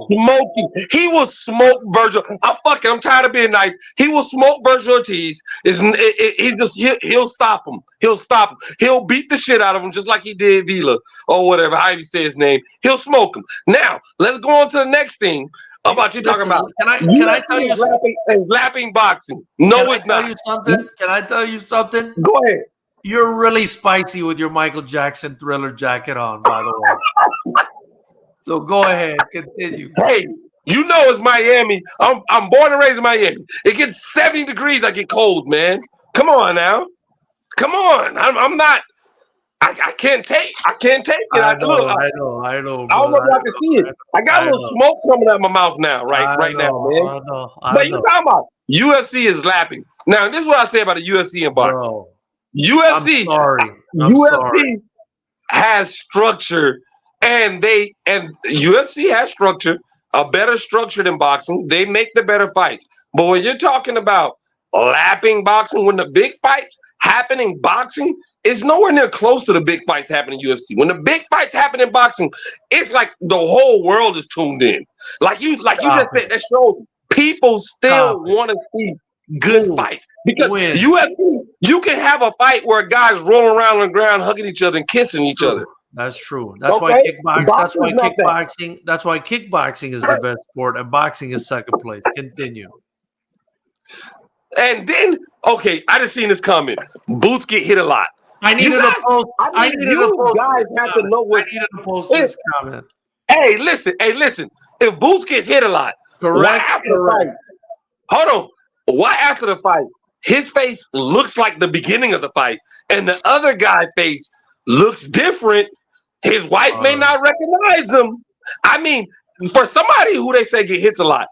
smoking. He will smoke Virgil. I'm tired of being nice. He will smoke Virgil Ortiz. He'll stop him. He'll beat the shit out of him just like he did Vila or whatever, how you say his name. He'll smoke him. Now, let's go on to the next thing about you talking about. Can I tell you something? Lapping boxing. No, it's not.
Can I tell you something?
Go ahead.
You're really spicy with your Michael Jackson Thriller jacket on, by the way. So go ahead, continue.
Hey, you know it's Miami. I'm born and raised in Miami. It gets 70 degrees. I get cold, man. Come on now. Come on. I'm not. I can't take it.
I know. Bro.
I don't know if y'all can see it. I got a little smoke coming out of my mouth now, right now, man. But you talking about UFC is lapping. Now, this is what I say about the UFC and boxing.
Bro.
UFC has structure, and UFC has structure, a better structure than boxing. They make the better fights. But when you're talking about lapping boxing, when the big fights happen in boxing is nowhere near close to the big fights happening in UFC. When the big fights happen in boxing, it's like the whole world is tuned in. Like you just said, that shows people still want to see good fights. Because UFC, you can have a fight where guys rolling around on the ground, hugging each other and kissing each other.
That's true. That's why kickboxing. That's why kickboxing is the best sport, and boxing is second place. Continue.
And then, okay, I just seen this comment. Boots get hit a lot.
I needed to post. I needed to
guys have to know what.
I needed to post this comment.
Hey, listen. If Boots gets hit a lot,
correct.
Hold on. Why after the fight, his face looks like the beginning of the fight, and the other guy's face looks different? His wife may not recognize him. I mean, for somebody who they say get hits a lot,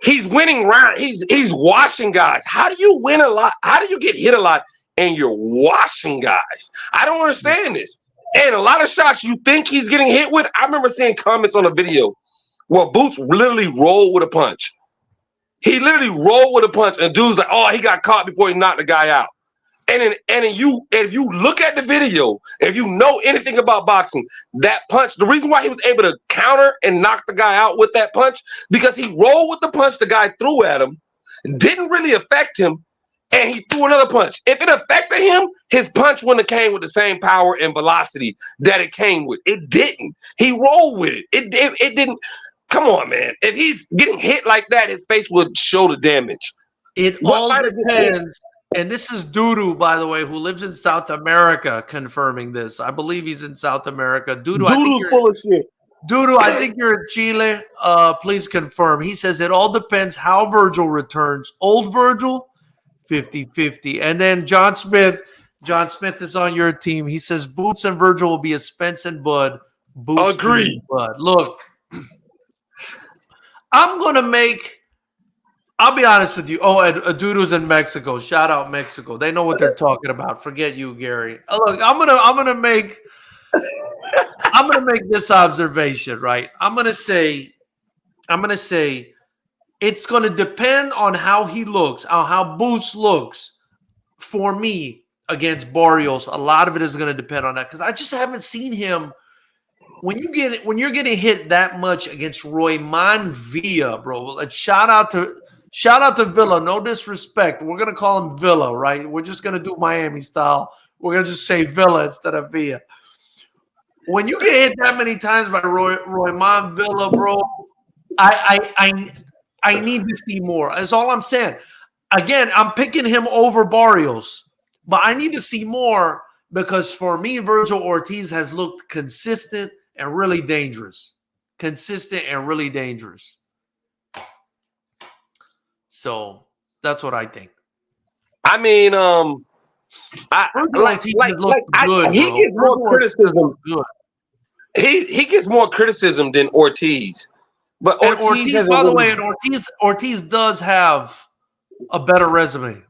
he's winning round. He's washing guys. How do you win a lot? How do you get hit a lot and you're washing guys? I don't understand this. And a lot of shots you think he's getting hit with. I remember seeing comments on a video where Boots literally rolled with a punch. He literally rolled with a punch, and dude's like, "Oh, he got caught before he knocked the guy out." If you look at the video, if you know anything about boxing, that punch, the reason why he was able to counter and knock the guy out with that punch, because he rolled with the punch the guy threw at him, didn't really affect him, and he threw another punch. If it affected him, his punch wouldn't have came with the same power and velocity that it came with. It didn't. He rolled with it. It didn't. Come on, man. If he's getting hit like that, his face would show the damage.
It all depends. And this is Dudu, by the way, who lives in South America, confirming this. I believe he's in South America.
Dudu's full of shit.
Dudu, I think you're in Chile. Please confirm. He says it all depends how Virgil returns. Old Virgil, 50-50. And then John Smith is on your team. He says Boots and Virgil will be a Spence and Bud. Boots
agreed.
Bud. Look, I'll be honest with you. Oh, Dudu's in Mexico. Shout out Mexico. They know what they're talking about. Forget you, Gary. Look, I'm gonna make this observation, right? I'm gonna say it's gonna depend on how he looks, on how Boots looks for me against Barrios. A lot of it is gonna depend on that because I just haven't seen him. When you're getting hit that much against Royman Villa, bro. Like, shout out to Villa. No disrespect. We're gonna call him Villa, right? We're just gonna do Miami style. We're gonna just say Villa instead of Villa. When you get hit that many times by Royman Villa, bro, I need to see more. That's all I'm saying. Again, I'm picking him over Barrios, but I need to see more because for me, Virgil Ortiz has looked consistent and really dangerous. So that's what I think.
I mean, he gets more criticism. He gets more criticism than Ortiz. But
Ortiz, by the way, Ortiz does have a better resume.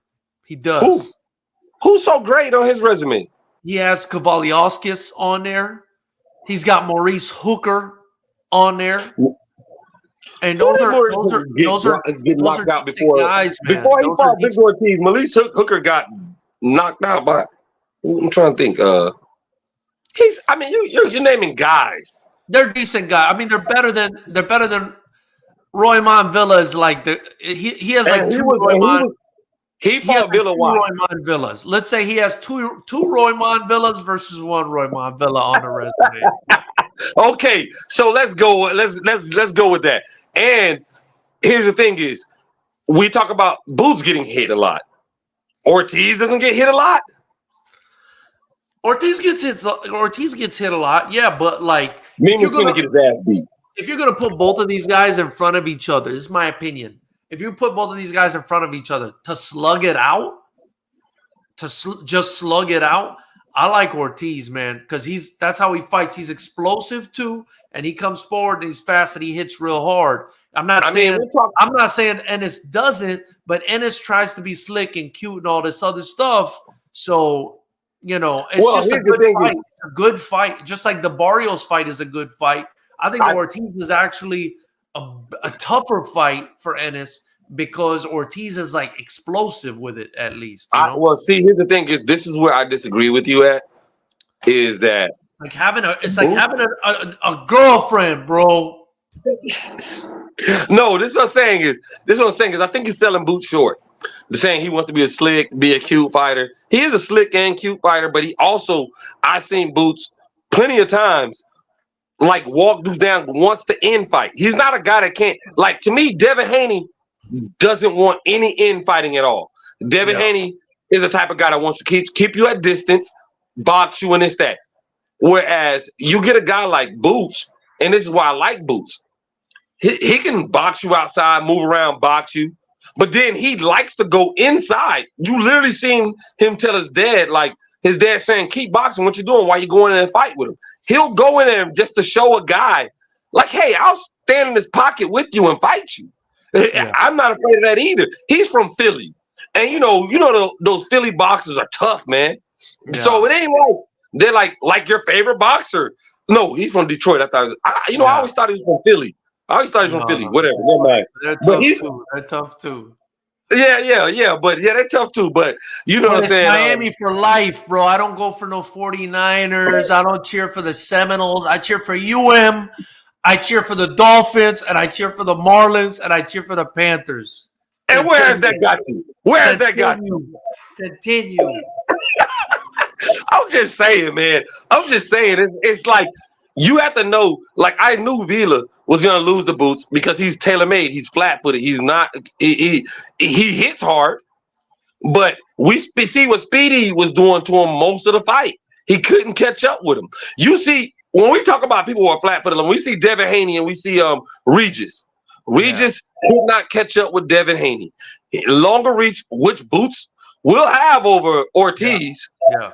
He does.
Who's so great on his resume?
He has Kavaliauskas on there. He's got Maurice Hooker on there. And those are
knocked out before
guys, man.
Before he fought Big Ortiz, Maurice Hooker got knocked out by. I'm trying to think. You're naming guys.
They're decent guys. I mean, they're better than Royman Villa is like he has like two Royman.
He fought Villa once.
Royman Villas. Let's say he has two Royman Villas versus one Royman Villa on the resume.
Okay, so let's go. Let's go with that. And here's the thing: is we talk about Boots getting hit a lot. Ortiz doesn't get hit a lot. Ortiz gets hit a lot. Yeah, but like
if you're gonna put both of these guys in front of each other, this is my opinion. If you put both of these guys in front of each other to slug it out, just slug it out, I like Ortiz, man, because that's how he fights. He's explosive too, and he comes forward and he's fast and he hits real hard. I'm not saying Ennis doesn't, but Ennis tries to be slick and cute and all this other stuff. So it's just a good fight. It's a good fight, just like the Barrios fight is a good fight. I think Ortiz is actually a tougher fight for Ennis because Ortiz is like explosive with it, at least.
Well, see, here's the thing: is this is where I disagree with you at. Is that
like having a girlfriend, bro?
No, this is what I'm saying is I think he's selling Boots short. The saying he wants to be a slick, be a cute fighter. He is a slick and cute fighter, but he also, I've seen Boots plenty of times like walk dudes down, wants to end fight. He's not a guy that can't, like, to me, Devin Haney doesn't want any infighting at all. Devin Haney is the type of guy that wants to keep you at distance, box you and this, that. Whereas you get a guy like Boots, and this is why I like Boots. He can box you outside, move around, box you, but then he likes to go inside. You literally seen him tell his dad, like his dad saying, keep boxing, what you doing? Why you going in and fight with him? He'll go in there just to show a guy, like, hey, I'll stand in this pocket with you and fight you. Yeah. I'm not afraid of that either. He's from Philly. And you know those Philly boxers are tough, man. Yeah. So it ain't like they're like your favorite boxer. No, he's from Detroit. I thought I always thought he was from Philly. I always thought he was from Philly. Whatever, never mind.
They're tough too.
Yeah. But they're tough too. But you know what I'm saying?
Miami for life, bro. I don't go for no 49ers. I don't cheer for the Seminoles. I cheer for UM. I cheer for the Dolphins, and I cheer for the Marlins, and I cheer for the Panthers.
And where has that got you? Where has that got you?
Continue.
I'm just saying, man. I'm just saying. It's like you have to know. Like I knew Vila was gonna lose the Boots because he's tailor-made. He's flat-footed. He's not. He hits hard, but we see what Speedy was doing to him most of the fight. He couldn't catch up with him. You see, when we talk about people who are flat-footed, when we see Devin Haney and we see Regis. Regis could not catch up with Devin Haney. Longer reach, which Boots will have over Ortiz,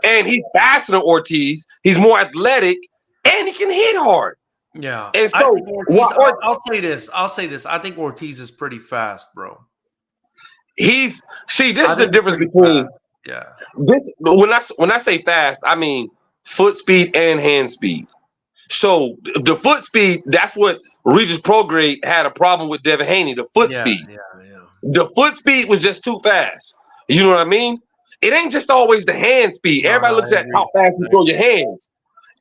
and he's faster than Ortiz. He's more athletic, and he can hit hard.
Yeah.
And so
I'll say this. I think Ortiz is pretty fast, bro.
This is the difference between this. When I say fast, I mean foot speed and hand speed. So the foot speed, that's what Regis Prograde had a problem with Devin Haney, the foot speed. The foot speed was just too fast. You know what I mean? It ain't just always the hand speed. Everybody looks at how fast you throw your hands.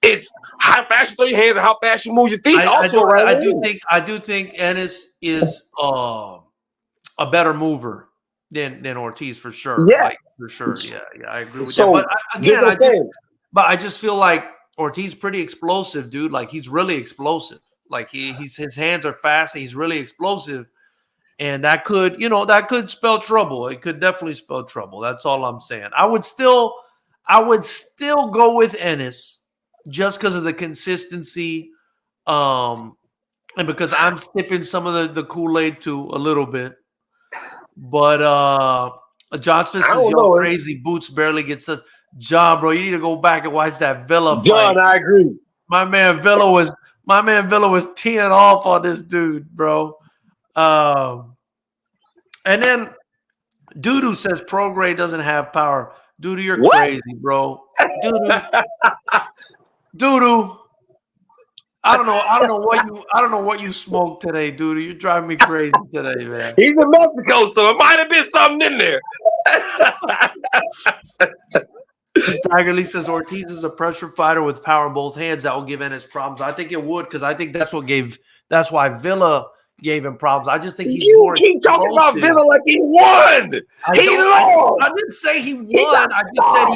It's how fast you throw your hands and how fast you move your feet.
I do think Ennis is a better mover than Ortiz for sure.
Yeah,
like, for sure. Yeah, I agree with that. But I just feel like Ortiz pretty explosive, dude. Like he's really explosive. Like his hands are fast. And he's really explosive, and that could spell trouble. It could definitely spell trouble. That's all I'm saying. I would still go with Ennis just because of the consistency, and because I'm sipping some of the Kool-Aid too a little bit. But John Smith says, "Yo, crazy Boots barely gets us." John, bro, you need to go back and watch that Villa fight.
John, I agree.
My man Villa was teeing off on this dude, bro. And then Doodoo says Prograde doesn't have power. Doodoo, you're crazy, bro. Doodoo. I don't know what you smoked today, Doodoo. You're driving me crazy today, man.
He's in Mexico, so it might have been something in there.
Tiger Lee says Ortiz is a pressure fighter with power in both hands. That will give Ennis problems. I think it would, because I think that's why Villa gave him problems. I just think he's more.
You keep talking about Villa like he won. He lost.
I didn't say he won. I just said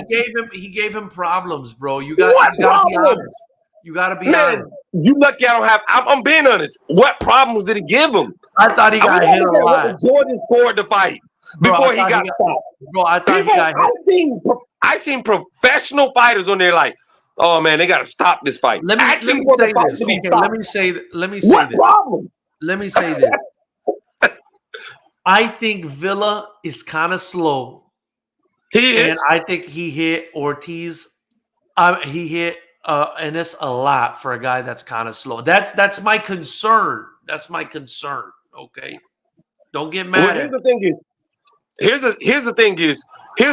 he gave him problems, bro. You got to be honest. You got to be honest.
You lucky I don't have. I'm being honest. What problems did he give him?
I thought he got hit a lot.
Jordan scored the fight before he got stopped.
Bro, I thought he got hit.
I seen professional fighters on there like, oh man, they got to stop this fight.
Let me say this. I think Villa is kind of slow.
He is.
And I think he hit Ortiz. He hit Ennis a lot for a guy that's kind of slow. That's my concern. That's my concern. Okay, don't get mad.
Well, here's the thing is.
Look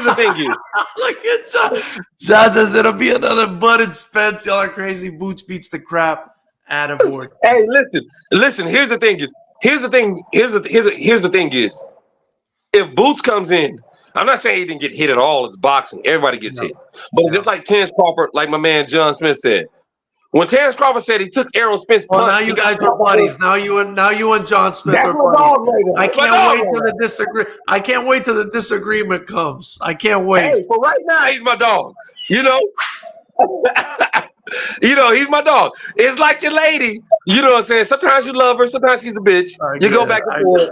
at John. John says it'll be another Bud and Spence. Y'all are crazy. Boots beats the crap out of board.
Hey, listen. Here's the thing is. if Boots comes in, I'm not saying he didn't get hit at all. It's boxing. Everybody gets hit. But just like Terrence Crawford, like my man John Smith said, when Terrence Crawford said he took Errol Spence punch,
now you guys are buddies. Now you and John Smith are buddies. I can't wait till the disagreement comes. I can't wait.
Hey, for right now, he's my dog. You know, he's my dog. It's like your lady. You know what I'm saying? Sometimes you love her, sometimes she's a bitch. You go back and forth.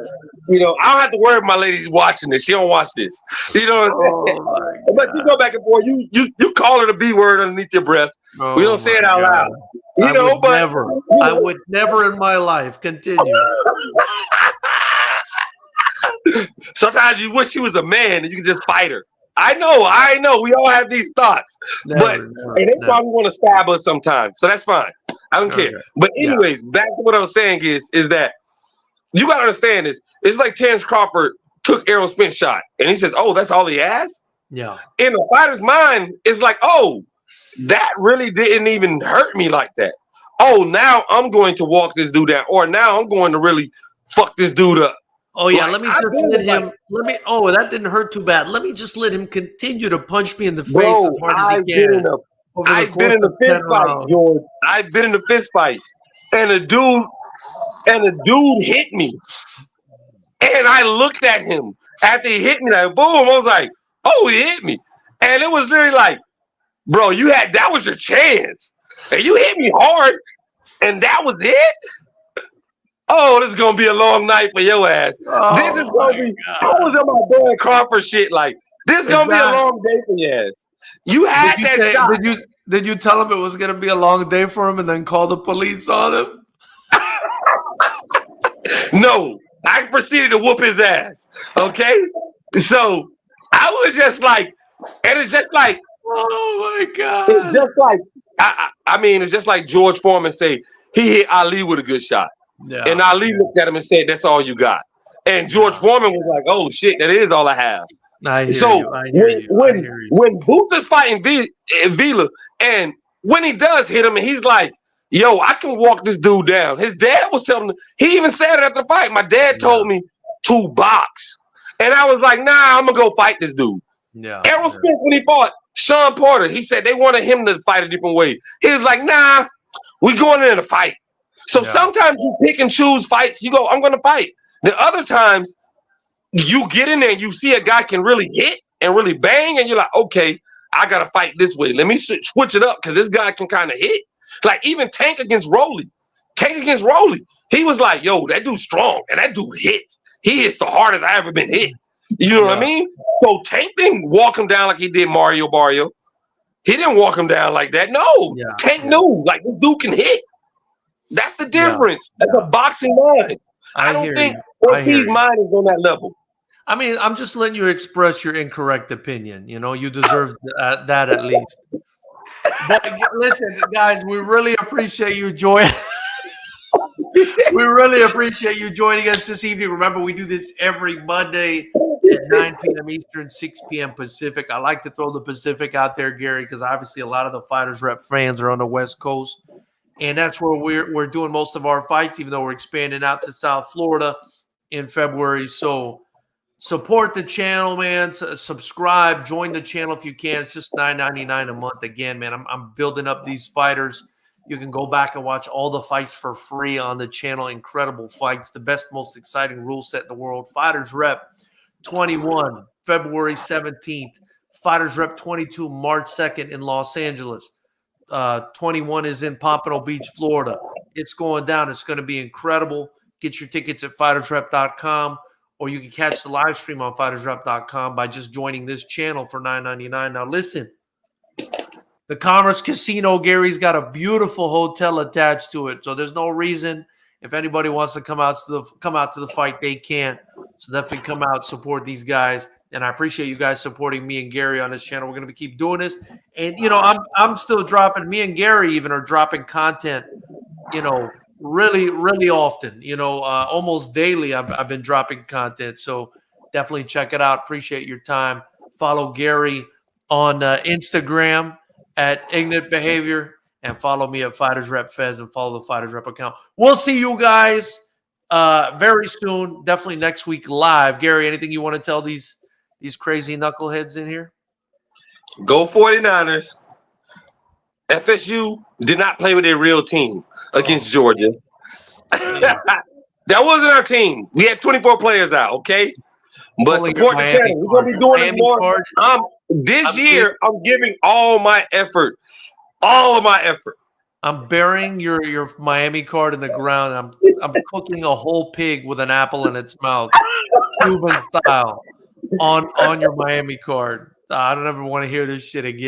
I don't have to worry if my lady's watching this. She don't watch this. You know what I'm saying? But you go back and forth. You call her the B word underneath your breath. We don't say it out loud.
I would never in my life continue.
Sometimes you wish she was a man and you could just fight her. I know. We all have these thoughts. They probably want to stab us sometimes. So that's fine. I don't care. But anyways, back to what I was saying is that you got to understand this. It's like Terrence Crawford took Errol Spence shot and he says, oh, that's all he has?
Yeah.
In the fighter's mind, it's like, oh, that really didn't even hurt me like that. Oh, now I'm going to walk this dude down, or now I'm going to really fuck this dude up.
Oh yeah, let me just let him. Oh, that didn't hurt too bad. Let me just let him continue to punch me in the face as hard as he can.
I've been in a fist fight, George. I've been in a fist fight, and a dude hit me, and I looked at him after he hit me. Like boom, I was like, oh, he hit me, and it was literally like, bro, that was your chance, and you hit me hard, and that was it. Oh, this is gonna be a long night for your ass. This is gonna be. I was on my boy Crawford shit. Like this is gonna be a long day for your ass. You had that shot.
Did you tell him it was gonna be a long day for him, and then call the police on him?
No, I proceeded to whoop his ass. Okay, so I was just like, and it's just like,
oh my god,
it's just like, I mean, it's just like George Foreman say he hit Ali with a good shot. Yeah. And Ali looked at him and said, that's all you got. And George Foreman was like, oh, shit, that is all I have. When Boots is fighting Vila, and when he does hit him, and he's like, yo, I can walk this dude down. His dad was telling him, he even said it after the fight. My dad told me to box. And I was like, nah, I'm going to go fight this dude. Yeah. Errol Spence, when he fought Sean Porter, he said they wanted him to fight a different way. He was like, nah, we going in to fight. So sometimes you pick and choose fights. You go, I'm going to fight. The other times you get in there and you see a guy can really hit and really bang. And you're like, okay, I got to fight this way. Let me switch it up because this guy can kind of hit. Like even Tank against Rolly. He was like, yo, that dude's strong. And that dude hits. He hits the hardest I ever been hit. You know what I mean? So Tank didn't walk him down like he did Mario Barrio. He didn't walk him down like that. No. Tank knew. Like this dude can hit. That's the difference. That's a boxing mind. I don't think Ortiz's mind is on that level.
I mean, I'm just letting you express your incorrect opinion. You know, you deserve that at least. But listen, guys, we really appreciate you joining. We really appreciate you joining us this evening. Remember, we do this every Monday at 9 p.m. Eastern, 6 p.m. Pacific. I like to throw the Pacific out there, Gary, because obviously a lot of the Fighters Rep fans are on the West Coast. And that's where we're doing most of our fights, even though we're expanding out to South Florida in February. So support the channel, man. Subscribe, join the channel if you can. It's just $9.99 a month. Again, man, I'm building up these fighters. You can go back and watch all the fights for free on the channel. Incredible fights, the best, most exciting rule set in the world. Fighters Rep 21, February 17th. Fighters Rep 22, March 2nd in Los Angeles. 21 is in Pompano Beach, Florida. It's going down. It's going to be incredible. Get your tickets at FightersRep.com, or you can catch the live stream on FightersRep.com by just joining this channel for $9.99. Now, listen, the Commerce Casino, Gary's got a beautiful hotel attached to it, so there's no reason if anybody wants to come out to the fight, they can't. So definitely come out, support these guys. And I appreciate you guys supporting me and Gary on this channel. We're going to keep doing this. And, you know, I'm still dropping – me and Gary even are dropping content, you know, really, really often. You know, almost daily I've been dropping content. So definitely check it out. Appreciate your time. Follow Gary on Instagram at Ignorant Behavior. And follow me at Fighters Rep Fez and follow the Fighters Rep account. We'll see you guys Very soon, definitely next week live. Gary, anything you want to tell these crazy knuckleheads in here?
Go 49ers. FSU did not play with their real team against Georgia. That wasn't our team. We had 24 players out, okay? But support the channel. We're gonna be doing this more. This year, I'm giving all my effort. All of my effort.
I'm burying your Miami card in the ground. I'm cooking a whole pig with an apple in its mouth, Cuban style, on your Miami card. I don't ever want to hear this shit again.